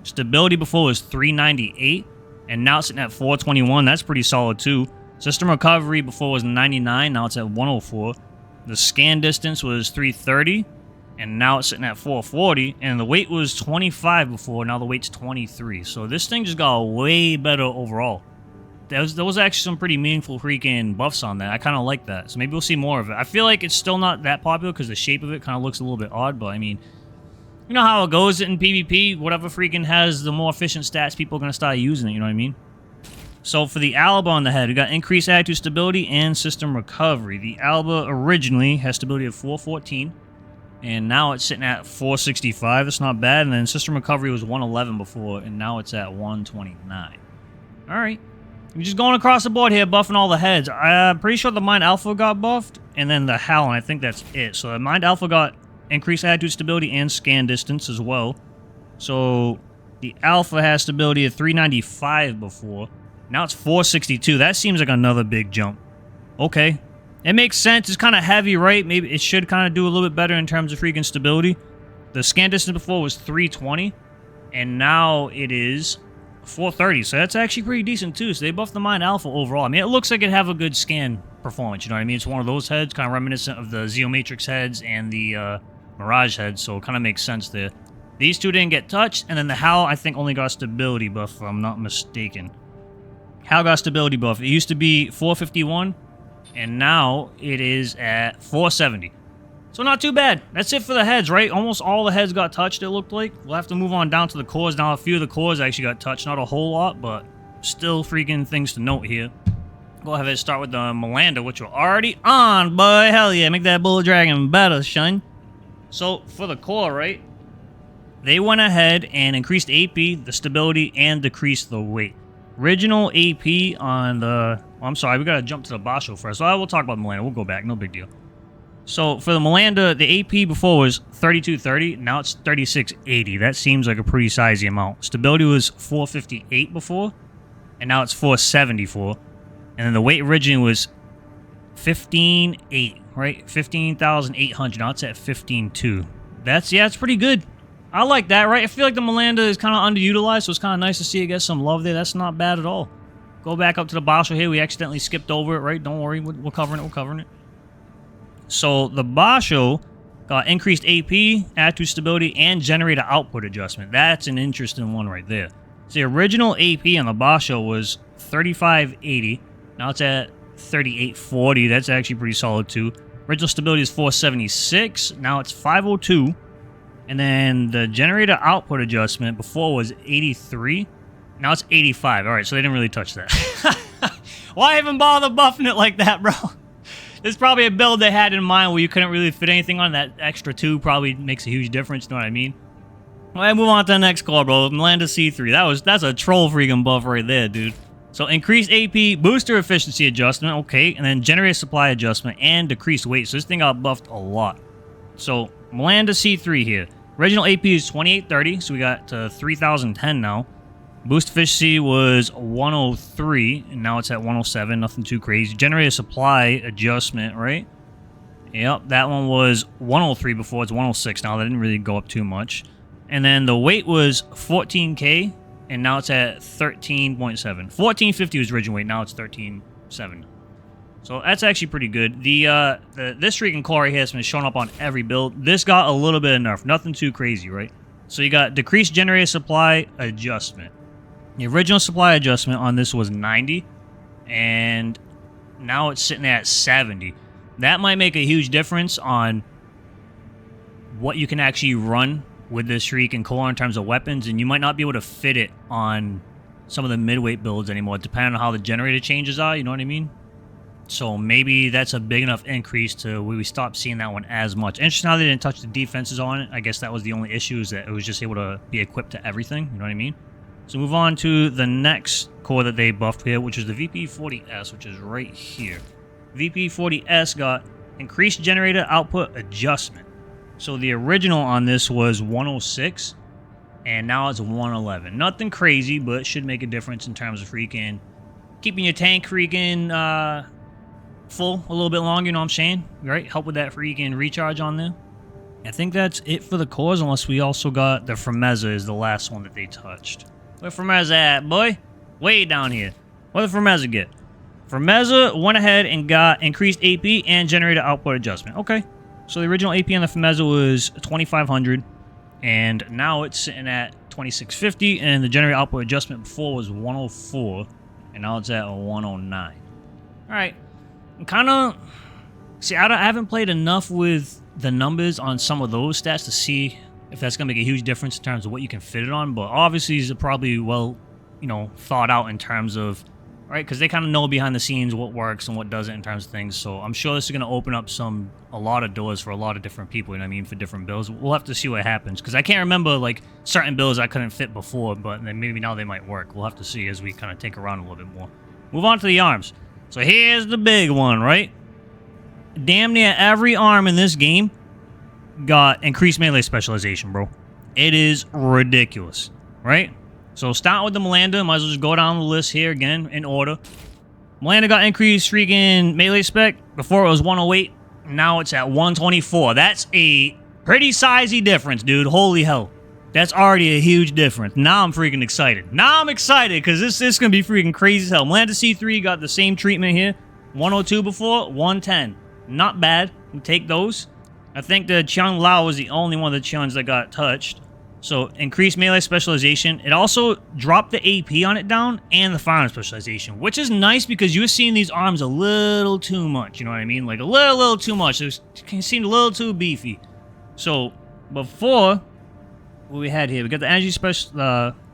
Stability before was 398, and now it's sitting at 421. That's pretty solid, too. System recovery before was 99. Now it's at 104. The scan distance was 330, and now it's sitting at 440. And the weight was 25 before. Now the weight's 23. So this thing just got way better overall. There was actually some pretty meaningful freaking buffs on that. I kind of like that. So maybe we'll see more of it. I feel like it's still not that popular because the shape of it kind of looks a little bit odd. But, I mean, You know how it goes in PvP. Whatever freaking has the more efficient stats, people are going to start using it. You know what I mean? So for the Alba on the head, we got increased attitude stability and system recovery. The Alba originally has stability of 414, and now it's sitting at 465. That's not bad. And then system recovery was 111 before, and now it's at 129. All right. We're just going across the board here, buffing all the heads. I'm pretty sure the Mind Alpha got buffed, and then the Hal, and I think that's it. So the Mind Alpha got increased attitude stability and scan distance as well. So the Alpha has stability of 395 before. Now it's 462. That seems like another big jump. Okay. It makes sense. It's kind of heavy, right? Maybe it should kind of do a little bit better in terms of freaking stability. The scan distance before was 320, and now it is 430. So that's actually pretty decent, too. So they buffed the Mind Alpha overall. I mean, it looks like it have a good scan performance, you know what I mean? It's one of those heads, kind of reminiscent of the Zeomatrix heads and the Mirage heads, so it kind of makes sense there. These two didn't get touched, and then the HAL, I think, only got stability buff, if I'm not mistaken. HAL got stability buff. It used to be 451, and now it is at 470. So not too bad. That's it for the heads, right? Almost all the heads got touched, it looked like. We'll have to move on down to the cores. Now, a few of the cores actually got touched. Not a whole lot, but still freaking things to note here. Go ahead and start with the Melander, which we're already on, boy. Hell yeah, make that Bullet Dragon better, son. So, for the core, right? They went ahead and increased AP, the stability, and decreased the weight. Original AP on the... Oh, I'm sorry, we gotta jump to the Basho first. So I will talk about the Melander. We'll go back, no big deal. So, for the Melander, the AP before was 3230. Now it's 3680. That seems like a pretty sizey amount. Stability was 458 before, and now it's 474. And then the weight originally was 15.8, right? 15,800. Now it's at 15.2. That's pretty good. I like that, right? I feel like the Melander is kind of underutilized, so it's kind of nice to see it get some love there. That's not bad at all. Go back up to the Basho here. We accidentally skipped over it, right? Don't worry. We're covering it. We're covering it. So the Basho got increased AP, attitude stability, and generator output adjustment. That's an interesting one right there. So the original AP on the Basho was 3580. Now it's at 3840. That's actually pretty solid too. Original stability is 476. Now it's 502. And then the generator output adjustment before was 83. Now it's 85. All right, so they didn't really touch that. Why even bother buffing it like that, bro? There's probably a build they had in mind where you couldn't really fit anything on. That extra 2 probably makes a huge difference, you know what I mean? All right, move on to the next core, bro. Melander C3. That's a troll freaking buff right there, dude. So increased AP, booster efficiency adjustment, okay, and then generator supply adjustment and decreased weight. So this thing got buffed a lot. So Melander C3 here. Original AP is 2830, so we got 3010 now. Boost efficiency was 103, and now it's at 107. Nothing too crazy. Generator supply adjustment, right? Yep, that one was 103 before. It's 106 now. That didn't really go up too much. And then the weight was 14K, and now it's at 13.7. 1450 was original weight. Now it's 13.7. So that's actually pretty good. This freaking core right here has been showing up on every build. This got a little bit of nerf. Nothing too crazy, right? So you got decreased generator supply adjustment. The original supply adjustment on this was 90, and now it's sitting at 70. That might make a huge difference on what you can actually run with this freaking core in terms of weapons, and you might not be able to fit it on some of the midweight builds anymore, depending on how the generator changes are, you know what I mean? So maybe that's a big enough increase to where we stop seeing that one as much. Interesting how they didn't touch the defenses on it. I guess that was the only issue, is that it was just able to be equipped to everything, you know what I mean? So move on to the next core that they buffed here, which is the VP40S, which is right here. VP40S got increased generator output adjustment. So the original on this was 106, and now it's 111. Nothing crazy, but should make a difference in terms of freaking keeping your tank freaking full a little bit longer, you know what I'm saying? Right? Help with that freaking recharge on there. I think that's it for the cores, unless we also got the Fremeza is the last one that they touched. Where Fremeza at, boy? Way down here. What did Fremeza get? Fremeza went ahead and got increased AP and generator output adjustment. Okay. So the original AP on the Fremeza was 2500, and now it's sitting at 2650, and the generator output adjustment before was 104, and now it's at 109. Alright. I'm kind of... See, I haven't played enough with the numbers on some of those stats to see if that's going to make a huge difference in terms of what you can fit it on. But obviously, these are probably well, you know, thought out in terms of, right? Because they kind of know behind the scenes what works and what doesn't in terms of things. So I'm sure this is going to open up a lot of doors for a lot of different people, you know what I mean, for different builds. We'll have to see what happens. Because I can't remember, like, certain builds I couldn't fit before, but then maybe now they might work. We'll have to see as we kind of take around a little bit more. Move on to the arms. So here's the big one, right? Damn near every arm in this game got increased melee specialization, bro. It is ridiculous, right? So starting with the Melanda, might as well just go down the list here again in order. Melanda got increased freaking melee spec. Before it was 108, now it's at 124. That's a pretty sizey difference, dude. Holy hell. That's already a huge difference. Now I'm freaking excited. Now I'm excited because this is going to be freaking crazy as hell. Melanda C3 got the same treatment here. 102 before, 110. Not bad. We'll take those. I think the Chang Lao was the only one of the Changs that got touched. So, increased melee specialization. It also dropped the AP on it down and the firearm specialization, which is nice because you were seeing these arms a little too much, you know what I mean? Like, a little too much. It seemed a little too beefy. So, before, what we had here, we got the energy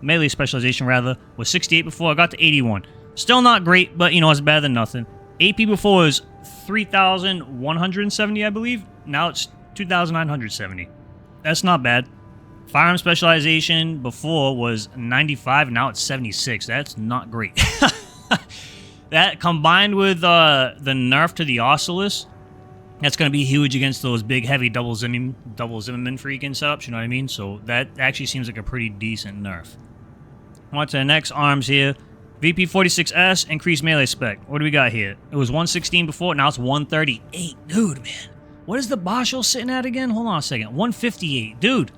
melee specialization, rather, was 68 before. I got to 81. Still not great, but, you know, it's better than nothing. AP before was 3,170, I believe. Now it's 2,970. That's not bad. Firearm specialization before was 95, now it's 76. That's not great. That combined with the nerf to the Ocellus, that's going to be huge against those big, heavy double Zimmerman freaking setups, you know what I mean? So that actually seems like a pretty decent nerf. On to the next arms here. VP46S, increased melee spec. What do we got here? It was 116 before, now it's 138. Dude, man. What is the Basho sitting at again? Hold on a second. 158. Dude.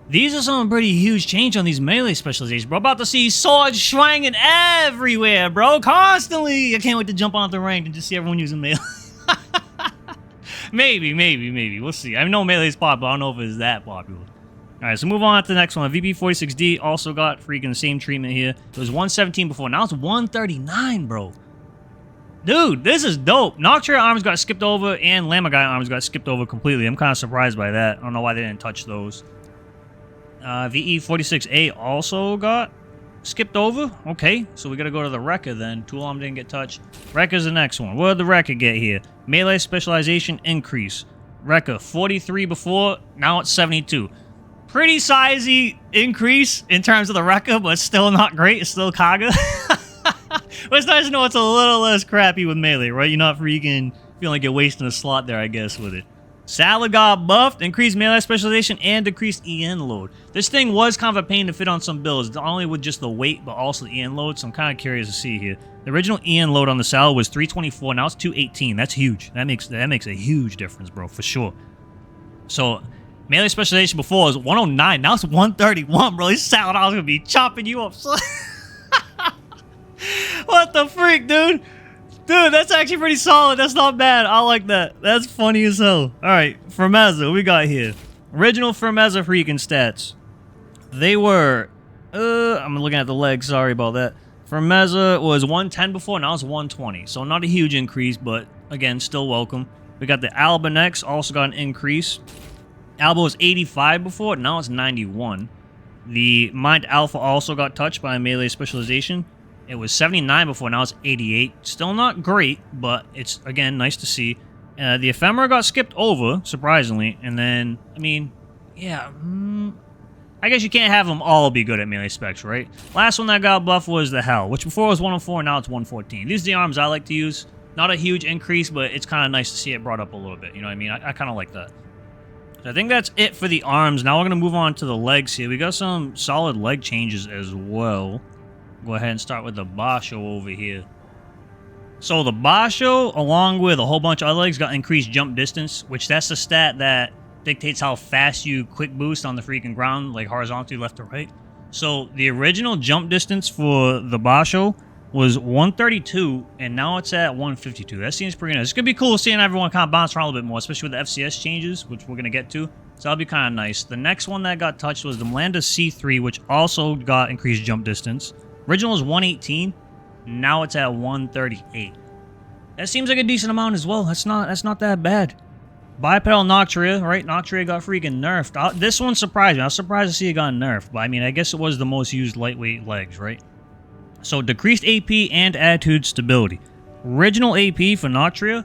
These are some pretty huge change on these melee specializations, bro. About to see swords swinging everywhere, bro. Constantly. I can't wait to jump on the rank and just see everyone using melee. Maybe. We'll see. I know melee is popular. I don't know if it's that popular. Alright, so move on to the next one. VP46D also got freaking the same treatment here. It was 117 before. Now it's 139, bro. Dude, this is dope. Nocturne arms got skipped over and Lammerguy arms got skipped over completely. I'm kind of surprised by that. I don't know why they didn't touch those. VE46A also got skipped over. Okay, so we gotta go to the Rekka then. Two of them didn't get touched. Rekka's the next one. What did the Rekka get here? Melee specialization increase. Rekka 43 before, now it's 72. Pretty sizey increase in terms of the Rekka, but still not great. It's still Kaga. But it's nice to know it's a little less crappy with melee, right? You're not freaking feeling like you're wasting a slot there, I guess, with it. Salad got buffed, increased melee specialization, and decreased EN load. This thing was kind of a pain to fit on some builds, not only with just the weight, but also the EN load, so I'm kind of curious to see here. The original EN load on the Salad was 324, now it's 218. That's huge. That makes a huge difference, bro, for sure. So, melee specialization before was 109, now it's 131, bro. This Salad I was going to be chopping you up. What the freak, dude? Dude, that's actually pretty solid. That's not bad. I like that. That's funny as hell. Alright, Firmeza, what we got here? Original Firmeza freaking stats. They were... I'm looking at the legs. Sorry about that. Firmeza was 110 before, now it's 120. So not a huge increase, but again, still welcome. We got the Alba next. Also got an increase. Alba was 85 before, now it's 91. The Mind Alpha also got touched by a melee specialization. It was 79 before, now it's 88. Still not great, but it's, again, nice to see. The Ephemera got skipped over, surprisingly. And then, I mean, yeah. I guess you can't have them all be good at melee specs, right? Last one that got buffed was the Hell, which before was 104, now it's 114. These are the arms I like to use. Not a huge increase, but it's kind of nice to see it brought up a little bit. You know what I mean? I kind of like that. So I think that's it for the arms. Now we're going to move on to the legs here. We got some solid leg changes as well. Go ahead and start with the Basho over here. So the Basho, along with a whole bunch of other legs, got increased jump distance, which that's the stat that dictates how fast you quick boost on the freaking ground, like horizontally left to right. So the original jump distance for the Basho was 132, and now it's at 152. That seems pretty nice. It's going to be cool seeing everyone kind of bounce around a little bit more, especially with the FCS changes, which we're going to get to. So that'll be kind of nice. The next one that got touched was the Melanda C3, which also got increased jump distance. Original is 118. Now it's at 138. That seems like a decent amount as well. That's not that bad. Bipedal Noctria, right? Noctria got freaking nerfed. This one surprised me. I was surprised to see it got nerfed, but I mean, I guess it was the most used lightweight legs, right? So decreased AP and attitude stability. Original AP for Noctria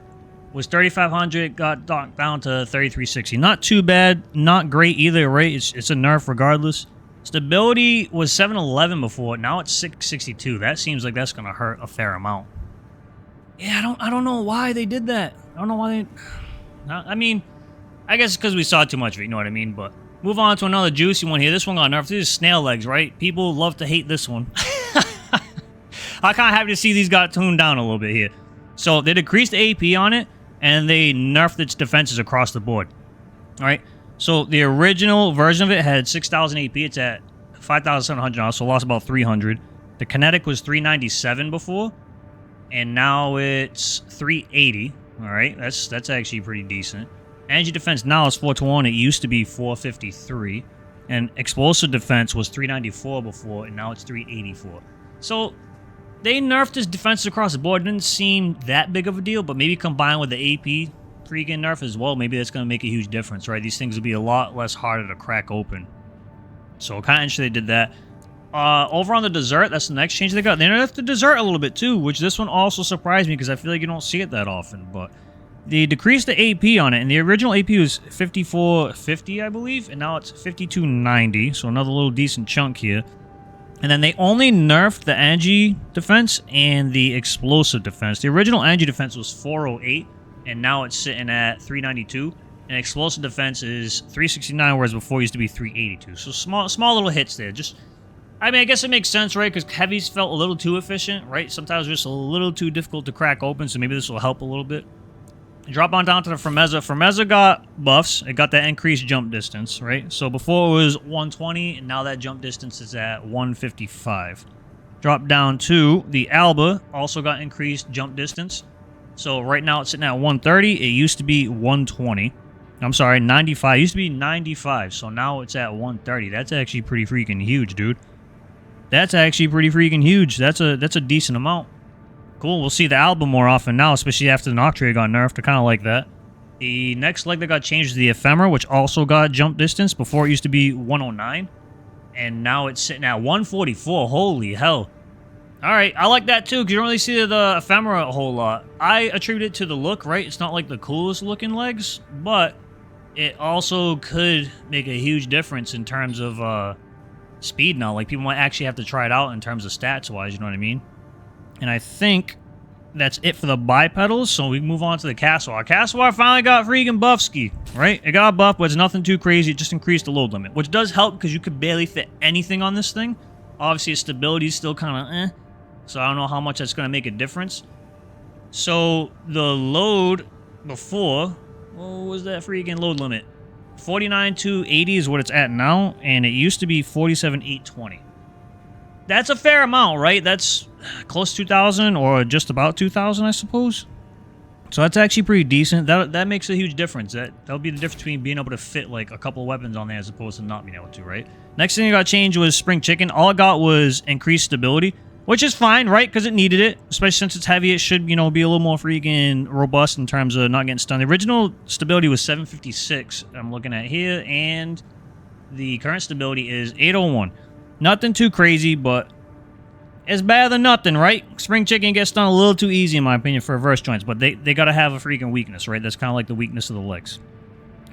was 3,500, got docked down to 3,360. Not too bad, not great either, right? It's a nerf regardless. Stability was 711 before, now it's 662. That seems like that's gonna hurt a fair amount. Yeah, I don't know why they did that. I don't know why they. I mean, I guess because we saw too much of it, you know what I mean? But move on to another juicy one here. This one got nerfed. This is snail legs, right? People love to hate this one. I kind of happy to see these got tuned down a little bit here. So they decreased the AP on it, and they nerfed its defenses across the board. All right. So the original version of it had 6,000 AP. It's at 5,700 now, so lost about 300. The kinetic was 397 before, and now it's 380. All right, that's actually pretty decent. Energy defense now is 421. It used to be 453, and explosive defense was 394 before, and now it's 384. So they nerfed his defense across the board. It didn't seem that big of a deal, but maybe combined with the AP freaking nerf as well, maybe that's going to make a huge difference, right? These things will be a lot less harder to crack open. So kind of interesting they did that. Over on the dessert, that's the next change they got. They nerfed the dessert a little bit too, which this one also surprised me because I feel like you don't see it that often. But they decreased the AP on it, and the original AP was 5450, I believe, and now it's 5290. So another little decent chunk here. And then they only nerfed the energy defense and the explosive defense. The original energy defense was 408, and now it's sitting at 392. And explosive defense is 369, whereas before it used to be 382. So small little hits there. Just, I mean, I guess it makes sense, right? Because heavies felt a little too efficient, right? Sometimes just a little too difficult to crack open, so maybe this will help a little bit. Drop on down to the Fermezza. Fermezza got buffs. It got that increased jump distance, right? So before it was 120, and now that jump distance is at 155. Drop down to the Alba. Also got increased jump distance. So right now it's sitting at 130. It used to be 120. I'm sorry, 95. It used to be 95, so now it's at 130. That's actually pretty freaking huge, dude. That's actually pretty freaking huge. That's a decent amount. Cool, we'll see the Alba more often now, especially after the Noctria got nerfed. I kind of like that. The next leg that got changed is the Ephemera, which also got jump distance. Before it used to be 109, and now it's sitting at 144. Holy hell. Alright, I like that too, because you don't really see the Ephemera a whole lot. I attribute it to the look, right? It's not like the coolest looking legs, but it also could make a huge difference in terms of speed now. Like, people might actually have to try it out in terms of stats-wise, you know what I mean? And I think that's it for the bipedals, so we can move on to the Karasawa. Karasawa finally got freaking buffski, right? It got a buff, but it's nothing too crazy. It just increased the load limit, which does help because you could barely fit anything on this thing. Obviously, its stability is still kind of so I don't know how much that's going to make a difference. So the load before, what was that freaking load limit? 49,280 is what it's at now, and it used to be 47,820. That's a fair amount, right? That's close to 2,000 or just about 2,000, I suppose. So that's actually pretty decent. That makes a huge difference. That'll be the difference between being able to fit like a couple of weapons on there as opposed to not being able to, right? Next thing I got changed was Spring Chicken. All it got was increased stability, which is fine, right? Because it needed it, especially since it's heavy. It should, you know, be a little more freaking robust in terms of not getting stunned. The original stability was 756. I'm looking at here, and the current stability is 801. Nothing too crazy, but it's better than nothing, right? Spring Chicken gets done a little too easy, in my opinion, for reverse joints, but they got to have a freaking weakness, right? That's kind of like the weakness of the legs.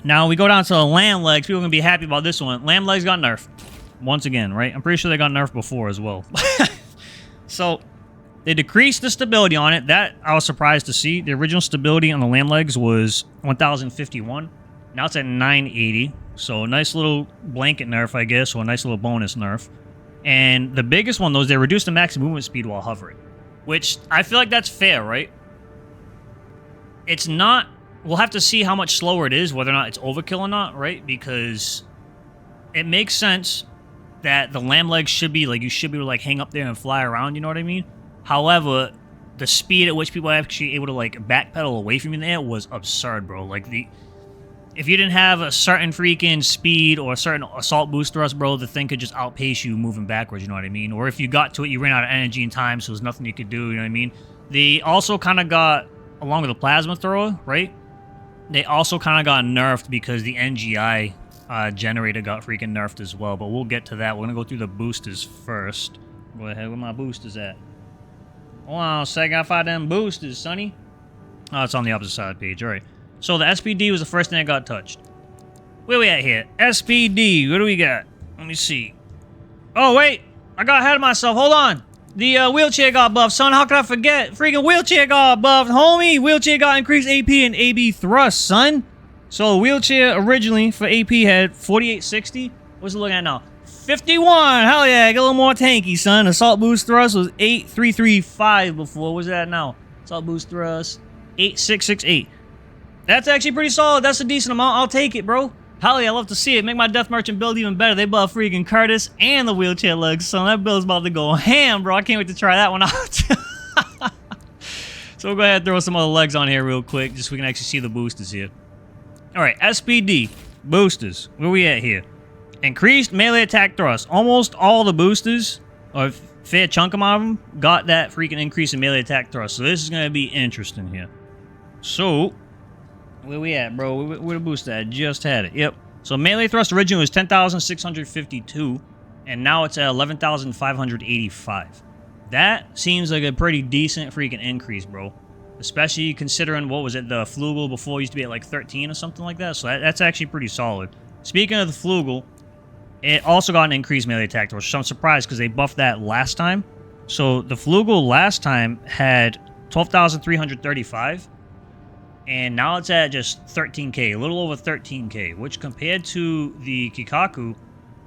Now, we go down to the lamb legs. People are going to be happy about this one. Lamb legs got nerfed. Once again, right? I'm pretty sure they got nerfed before as well. So, they decreased the stability on it. That I was surprised to see. The original stability on the lamb legs was 1,051. Now it's at 980. So, a nice little blanket nerf, I guess, or a nice little bonus nerf. And the biggest one, though, is they reduced the max movement speed while hovering. Which, I feel like that's fair, right? It's not... We'll have to see how much slower it is, whether or not it's overkill or not, right? Because it makes sense that the lamb legs should be, like, you should be able to, like, hang up there and fly around, you know what I mean? However, the speed at which people are actually able to, like, backpedal away from you in the air was absurd, bro. Like, if you didn't have a certain freaking speed or a certain assault boost thrust, bro, the thing could just outpace you moving backwards, you know what I mean? Or if you got to it, you ran out of energy in time, so there's nothing you could do, you know what I mean? They also kind of got, along with the plasma thrower, right? They also kind of got nerfed because the NGI generator got freaking nerfed as well, but we'll get to that. We're going to go through the boosters first. Go ahead, where my boosters at? Hold on a second, I find them boosters, sonny. Oh, it's on the opposite side of the page, alright. So the SPD was the first thing that got touched. Where we at here? SPD, what do we got? Let me see. Oh, wait, I got ahead of myself, hold on. The wheelchair got buffed, son. How could I forget? Freaking wheelchair got buffed, homie. Wheelchair got increased AP and AB thrust, son. So wheelchair originally for AP had 4860. What's it looking at now? 51. Hell yeah, get a little more tanky, son. Assault boost thrust was 8335 before. What's that now? Assault boost thrust 8668. That's actually pretty solid. That's a decent amount. I'll take it, bro. Hell yeah, I love to see it. Make my Death Merchant build even better. They buff freaking Curtis and the wheelchair legs, so that build's about to go ham, bro. I can't wait to try that one out. So we'll go ahead and throw some other legs on here real quick, just so we can actually see the boosters here. Alright, SPD, boosters. Where we at here? Increased melee attack thrust. Almost all the boosters, or a fair chunk of them, got that freaking increase in melee attack thrust. So this is going to be interesting here. So, where we at, bro? Where the boost at? Just had it. Yep. So melee thrust originally was 10,652, and now it's at 11,585. That seems like a pretty decent freaking increase, bro. Especially considering, what was it, the Flugel before used to be at like 13 or something like that. So that's actually pretty solid. Speaking of the Flugel, it also got an increased melee attack thrust, which I'm surprised because they buffed that last time. So the Flugel last time had 12,335. And now it's at just 13k, a little over 13k, which compared to the Kikaku,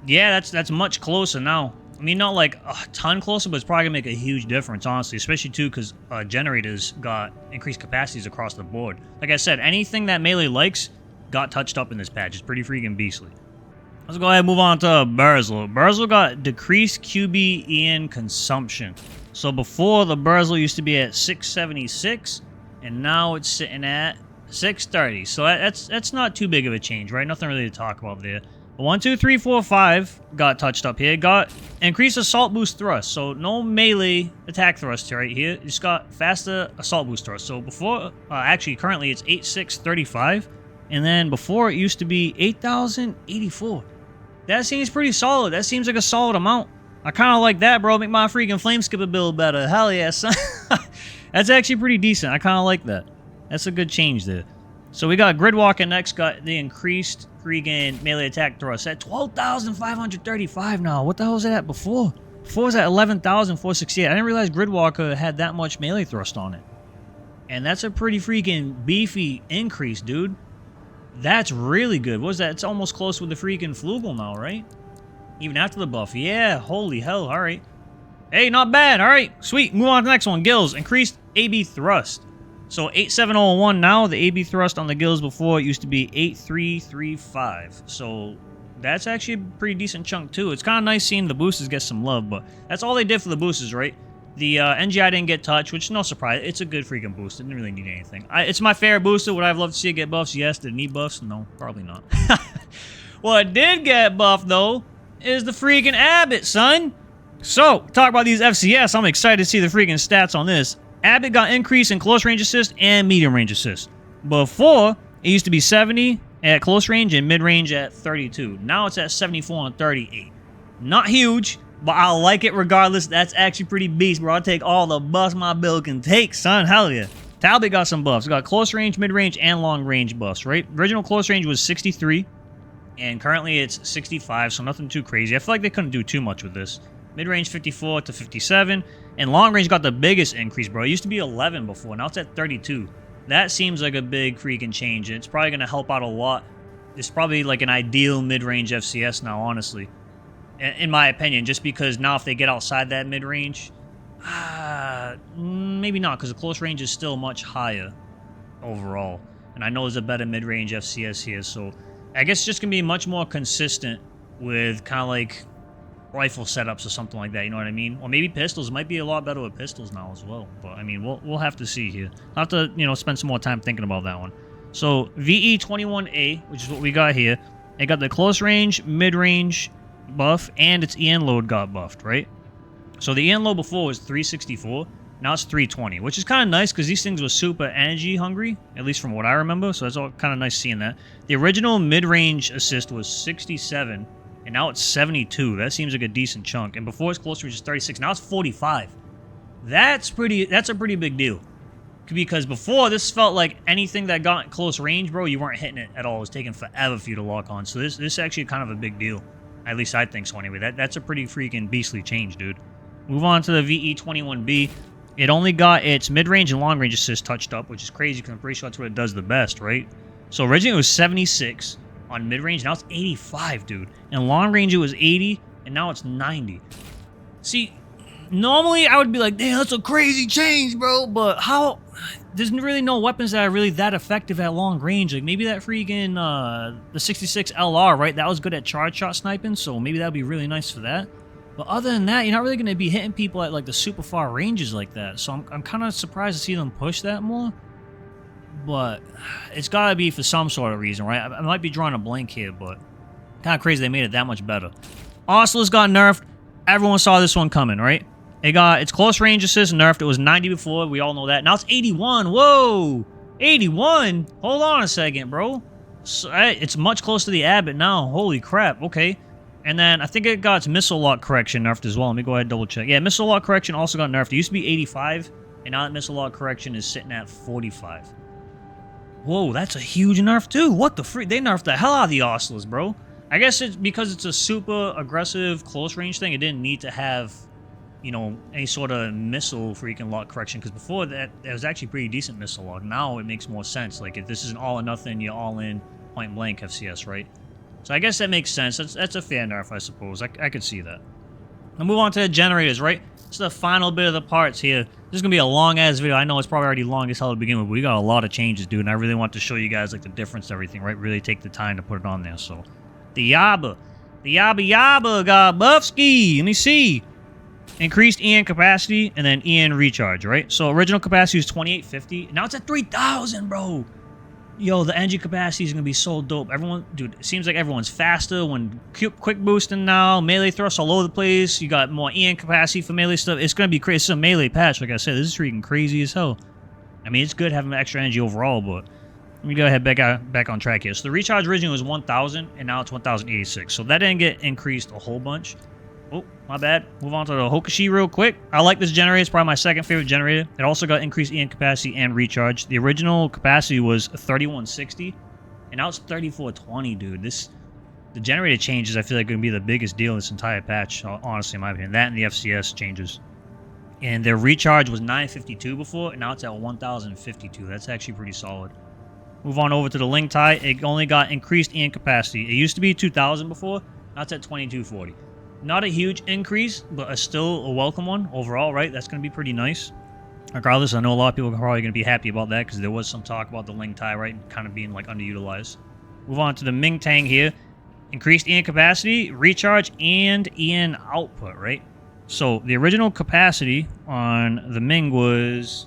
yeah, that's much closer now. I mean, not like a ton closer, but it's probably going to make a huge difference, honestly, especially too because generators got increased capacities across the board. Like I said, anything that melee likes got touched up in this patch. It's pretty freaking beastly. Let's go ahead and move on to Burzle. Burzle got decreased QB consumption. So before, the Burzle used to be at 676. And now it's sitting at 630. So that's not too big of a change, right? Nothing really to talk about there. But 1, 2, 3, 4, 5 got touched up here. Got increased assault boost thrust. So no melee attack thrust right here. It just got faster assault boost thrust. So before, actually currently it's 8635. And then before it used to be 8084. That seems pretty solid. That seems like a solid amount. I kind of like that, bro. Make my freaking flame skipper build better. Hell yeah, son. That's actually pretty decent. I kind of like that. That's a good change there. So we got Gridwalker next. Got the increased freaking melee attack thrust at 12,535 now. What the hell was it at before? Before it was at 11,468. I didn't realize Gridwalker had that much melee thrust on it. And that's a pretty freaking beefy increase, dude. That's really good. What was that? It's almost close with the freaking Flugel now, right? Even after the buff. Yeah, holy hell. All right. Hey, not bad. All right, sweet. Move on to the next one. Gills. Increased AB thrust. So 8701 now. The AB thrust on the gills before it used to be 8335. So that's actually a pretty decent chunk too. It's kind of nice seeing the boosters get some love, but that's all they did for the boosters, right? The NGI didn't get touched, which is no surprise. It's a good freaking boost. It didn't really need anything. It's my favorite booster. Would I have loved to see it get buffs? Yes. Did it need buffs? No, probably not. What did get buffed, though, is the freaking Abbott, son. So, talk about these FCS. I'm excited to see the freaking stats on this. Abbott got increase in close range assist and medium range assist. Before, it used to be 70 at close range and mid range at 32. Now it's at 74 and 38. Not huge, but I like it regardless. That's actually pretty beast, bro. I'll take all the buffs my build can take, son. Hell yeah. Talbot got some buffs. We got close range, mid range, and long range buffs, right? Original close range was 63, and currently it's 65, so nothing too crazy. I feel like they couldn't do too much with this. Mid-range 54 to 57. And long-range got the biggest increase, bro. It used to be 11 before. Now it's at 32. That seems like a big freaking change. It's probably going to help out a lot. It's probably like an ideal mid-range FCS now, honestly. In my opinion. Just because now if they get outside that mid-range... maybe not, because the close range is still much higher overall. And I know there's a better mid-range FCS here, so... I guess it's just going to be much more consistent with kind of like... rifle setups or something like that, you know what I mean? Or maybe pistols. It might be a lot better with pistols now as well. But, I mean, we'll have to see here. I'll have to, you know, spend some more time thinking about that one. So, VE21A, which is what we got here, it got the close range, mid-range buff, and its EN load got buffed, right? So, the EN load before was 364. Now it's 320, which is kind of nice because these things were super energy hungry, at least from what I remember. So that's all kind of nice seeing that. The original mid-range assist was 67, and now it's 72. That seems like a decent chunk. And before it's close range is 36. Now it's 45. That's a pretty big deal. Because before, this felt like anything that got close range, bro, you weren't hitting it at all. It was taking forever for you to lock on. So this is actually kind of a big deal. At least I think so anyway. That's a pretty freaking beastly change, dude. Move on to the VE21B. It only got its mid-range and long-range assist touched up, which is crazy because I'm pretty sure that's what it does the best, right? So originally it was 76 on mid-range, now it's 85, dude. And long-range it was 80, and now it's 90. See, normally I would be like, damn, that's a crazy change, bro, but how... There's really no weapons that are really that effective at long range. Like, maybe that freaking, the 66 LR, right? That was good at charge shot sniping, so maybe that would be really nice for that. But other than that, you're not really going to be hitting people at, like, the super far ranges like that. So I'm kind of surprised to see them push that more. But it's got to be for some sort of reason, right? I might be drawing a blank here, but kind of crazy they made it that much better. Ocellus got nerfed. Everyone saw this one coming, right? It got its close range assist nerfed. It was 90 before. We all know that. Now it's 81. Whoa! 81? Hold on a second, bro. So, it's much closer to the Abbott now. Holy crap. Okay. And then I think it got its missile lock correction nerfed as well. Let me go ahead and double check. Yeah, missile lock correction also got nerfed. It used to be 85, and now that missile lock correction is sitting at 45. Whoa, that's a huge nerf too. What the freak? They nerfed the hell out of the Ocellus, bro. I guess it's because it's a super aggressive close range thing. It didn't need to have, you know, any sort of missile freaking lock correction, because before that, it was actually pretty decent missile lock. Now it makes more sense. Like, if this is an all or nothing, you're all in point blank FCS, right? So I guess that makes sense. That's a fair nerf, I suppose. I could see that. I'll move on to the generators, right? This is the final bit of the parts here. This is going to be a long-ass video. I know it's probably already long as hell to begin with, but we got a lot of changes, dude, and I really want to show you guys, like, the difference to everything, right? Really take the time to put it on there, so. The Yaba got buff ski. Let me see. Increased EN capacity, and then EN recharge, right? So original capacity was 2850. Now it's at 3,000, bro. Yo, the engine capacity is going to be so dope. Everyone, dude, it seems like everyone's faster when quick boosting now. Melee thrusts all over the place. You got more EN capacity for melee stuff. It's going to be crazy. It's a melee patch, like I said. This is freaking crazy as hell. I mean, it's good having extra energy overall, but let me go ahead back on track here. So the recharge originally was 1,000, and now it's 1,086. So that didn't get increased a whole bunch. Oh, my bad. Move on to the Hokushi real quick. I like this generator. It's probably my second favorite generator. It also got increased EN capacity and recharge. The original capacity was 3,160, and now it's 3,420, dude. The generator changes, I feel like, going to be the biggest deal in this entire patch, honestly, in my opinion. That and the FCS changes. And their recharge was 952 before, and now it's at 1,052. That's actually pretty solid. Move on over to the Ling Tai. It only got increased EN capacity. It used to be 2,000 before. Now it's at 2,240. Not a huge increase, but still a welcome one overall, right? That's going to be pretty nice. Regardless, I know a lot of people are probably going to be happy about that because there was some talk about the Ling Tai, right? Kind of being, like, underutilized. Move on to the Ming Tang here. Increased EN capacity, recharge, and EN output, right? So the original capacity on the Ming was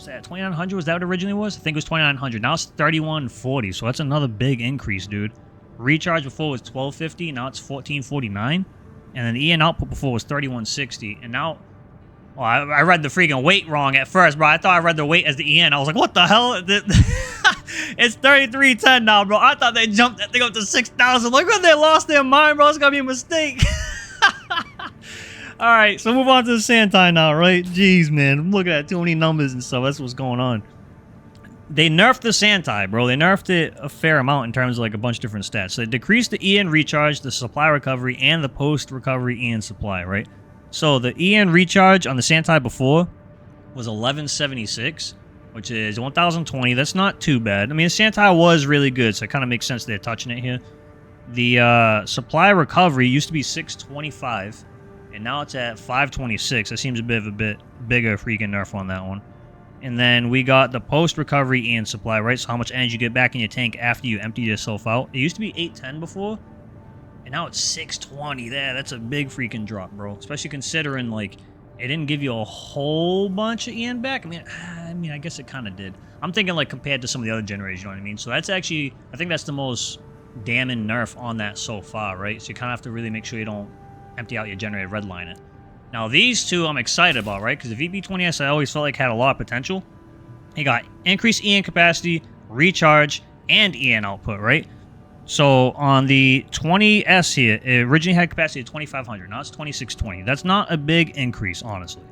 that 2,900? Was that what it originally was? I think it was 2,900. Now it's 3,140, so that's another big increase, dude. Recharge before was 1,250, now it's 1,449. And then the EN output before was 3,160. And now, well, I read the freaking weight wrong at first, bro. I thought I read the weight as the EN. I was like, what the hell? It's 3,310 now, bro. I thought they jumped that thing up to 6,000. Look when they lost their mind, bro. It's going to be a mistake. All right, so move on to the Sentai now, right? Jeez, man. I'm looking at too many numbers and stuff. That's what's going on. They nerfed the Sentai, bro. They nerfed it a fair amount in terms of, like, a bunch of different stats. So they decreased the EN recharge, the supply recovery, and the post-recovery EN supply, right? So the EN recharge on the Sentai before was 1,176, which is 1,020. That's not too bad. I mean, the Sentai was really good, so it kind of makes sense they're touching it here. The supply recovery used to be 625, and now it's at 526. That seems a bit bigger freaking nerf on that one. And then we got the post-recovery and supply, right? So how much energy you get back in your tank after you empty yourself out. It used to be 810 before, and now it's 620 there. That's a big freaking drop, bro. Especially considering, like, it didn't give you a whole bunch of EN back. I mean, I guess it kind of did. I'm thinking, like, compared to some of the other generators, you know what I mean? So that's actually, I think that's the most damning nerf on that so far, right? So you kind of have to really make sure you don't empty out your generator, redline it. Now, these two I'm excited about, right? Because the VP20S I always felt like had a lot of potential. It got increased EN capacity, recharge, and EN output, right? So on the 20S here, it originally had capacity of 2,500. Now it's 2,620. That's not a big increase, honestly.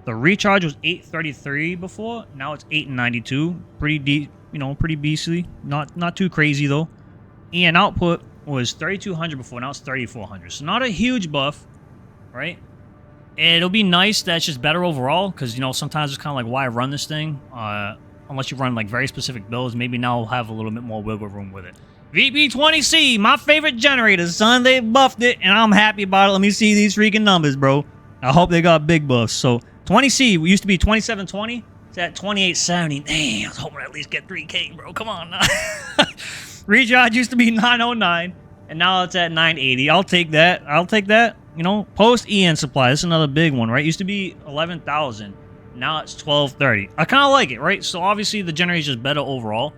The recharge was 833 before. Now it's 892. Pretty deep, you know, pretty beastly. Not too crazy though. EN output was 3,200 before. Now it's 3,400. So not a huge buff, right? It'll be nice that it's just better overall, because, you know, sometimes it's kind of like, why run this thing? Unless you run, like, very specific builds, maybe now we'll have a little bit more wiggle room with it. VP20C, my favorite generator, son. They buffed it, and I'm happy about it. Let me see these freaking numbers, bro. I hope they got big buffs. So, 20C used to be 2,720. It's at 2,870. Damn, I was hoping to at least get 3K, bro. Come on now. Recharge used to be 909, and now it's at 980. I'll take that. I'll take that. You know, post-EN supply, this is another big one, right? Used to be 11,000. Now it's 1,230. I kind of like it, right? So obviously the generator is just better overall.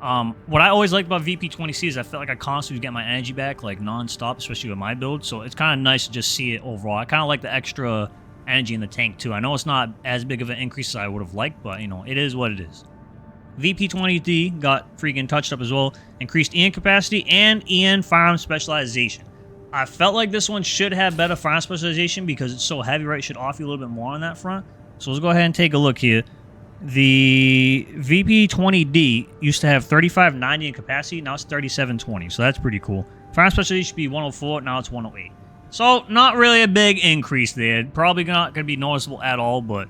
What I always liked about VP20C is I felt like I constantly get my energy back, like, non-stop, especially with my build. So it's kind of nice to just see it overall. I kind of like the extra energy in the tank, too. I know it's not as big of an increase as I would have liked, but, you know, it is what it is. VP20D got freaking touched up as well. Increased EN capacity and EN firearm specialization. I felt like this one should have better firearm specialization because it's so heavy, right? It should offer you a little bit more on that front. So let's go ahead and take a look here. The VP20D used to have 3,590 in capacity. Now it's 3,720. So that's pretty cool. Firearm specialization should be 104. Now it's 108. So not really a big increase there. Probably not going to be noticeable at all, but,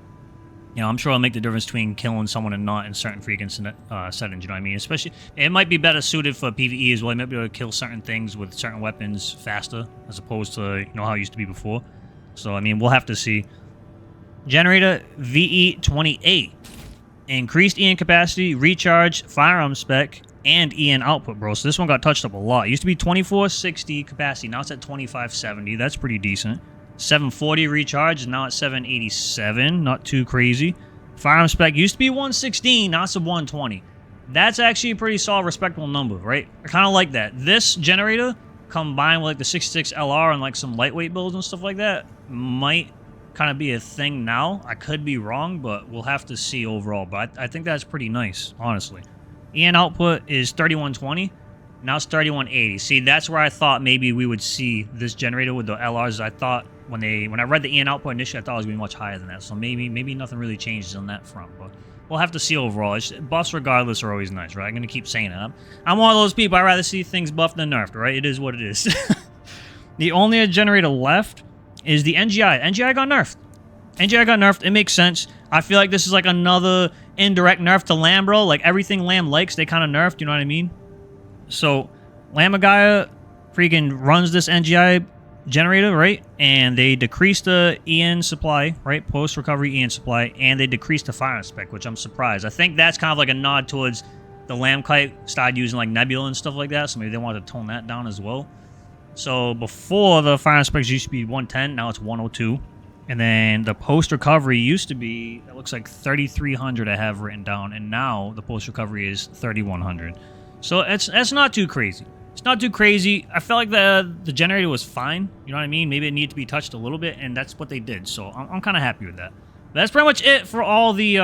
you know, I'm sure it'll make the difference between killing someone and not in certain freaking settings, you know what I mean? Especially, it might be better suited for PvE as well. You might be able to kill certain things with certain weapons faster, as opposed to, you know, how it used to be before. So, I mean, we'll have to see. Generator VE28. Increased EN capacity, recharge, firearm spec, and EN output, bro. So this one got touched up a lot. It used to be 2,460 capacity. Now it's at 2,570. That's pretty decent. 740 recharge, now it's 787. Not too crazy. Firearm spec used to be 116, now it's a 120. That's actually a pretty solid, respectable number, right? I kind of like that. This generator, combined with like the 66 LR and like some lightweight builds and stuff like that, might kind of be a thing now. I could be wrong, but we'll have to see overall. But I think that's pretty nice, honestly. EN output is 3,120. Now it's 3,180. See, that's where I thought maybe we would see this generator with the LRs. I thought when I read the EN output initially, I thought it was going to be much higher than that. So maybe nothing really changes on that front. But we'll have to see overall. Buffs regardless are always nice, right? I'm going to keep saying that. I'm one of those people. I'd rather see things buffed than nerfed, right? It is what it is. The only generator left is the NGI. NGI got nerfed. NGI got nerfed. It makes sense. I feel like this is like another indirect nerf to Lamb, bro. Like everything Lamb likes, they kind of nerfed. You know what I mean? So, Lamagaya freaking runs this NGI generator, right? And they decreased the EN supply, right? Post-recovery EN supply. And they decreased the firearm spec, which I'm surprised. I think that's kind of like a nod towards the Lamb kite started using like Nebula and stuff like that. So maybe they wanted to tone that down as well. So, before the firearm specs used to be 110, now it's 102. And then the post-recovery used to be, it looks like 3,300 I have written down. And now the post-recovery is 3,100. So it's not too crazy. It's not too crazy. I felt like the generator was fine. You know what I mean? Maybe it needed to be touched a little bit, and that's what they did. So I'm kind of happy with that. But that's pretty much it for all the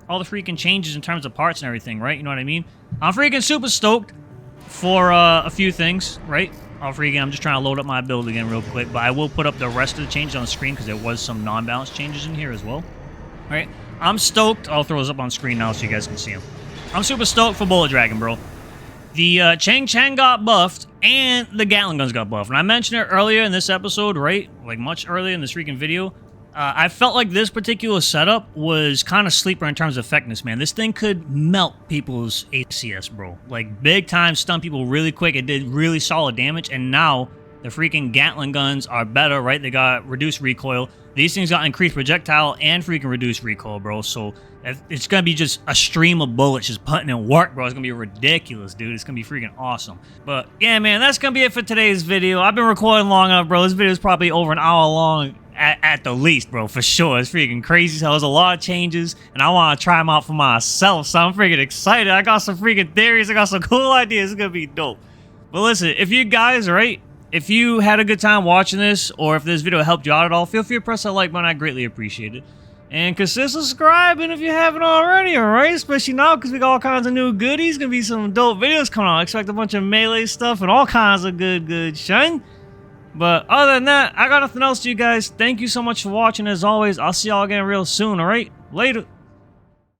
freaking changes in terms of parts and everything, right? You know what I mean? I'm freaking super stoked for a few things, right? I'm just trying to load up my build again real quick, but I will put up the rest of the changes on the screen because there was some non-balanced changes in here as well. All right? I'm stoked. I'll throw those up on screen now so you guys can see them. I'm super stoked for Bullet Dragon, bro. The Chang Chen got buffed, and the Gatling guns got buffed. And I mentioned it earlier in this episode, right? Like, much earlier in this freaking video. I felt like this particular setup was kind of sleeper in terms of effectiveness, man. This thing could melt people's ACS, bro. Like, big time stun people really quick. It did really solid damage, and now the freaking Gatling guns are better, right? They got reduced recoil. These things got increased projectile and freaking reduced recoil, bro. So it's going to be just a stream of bullets just putting in work, bro. It's going to be ridiculous, dude. It's going to be freaking awesome. But, yeah, man, that's going to be it for today's video. I've been recording long enough, bro. This video is probably over an hour long at the least, bro, for sure. It's freaking crazy. So there's a lot of changes, and I want to try them out for myself. So I'm freaking excited. I got some freaking theories. I got some cool ideas. It's going to be dope. But listen, if you guys, right, if you had a good time watching this, or if this video helped you out at all, feel free to press that like button. I greatly appreciate it. And consider subscribing if you haven't already, alright? Especially now, because we got all kinds of new goodies. Gonna be some dope videos coming out. Expect a bunch of melee stuff and all kinds of good shine. But other than that, I got nothing else to you guys. Thank you so much for watching. As always, I'll see y'all again real soon, alright? Later.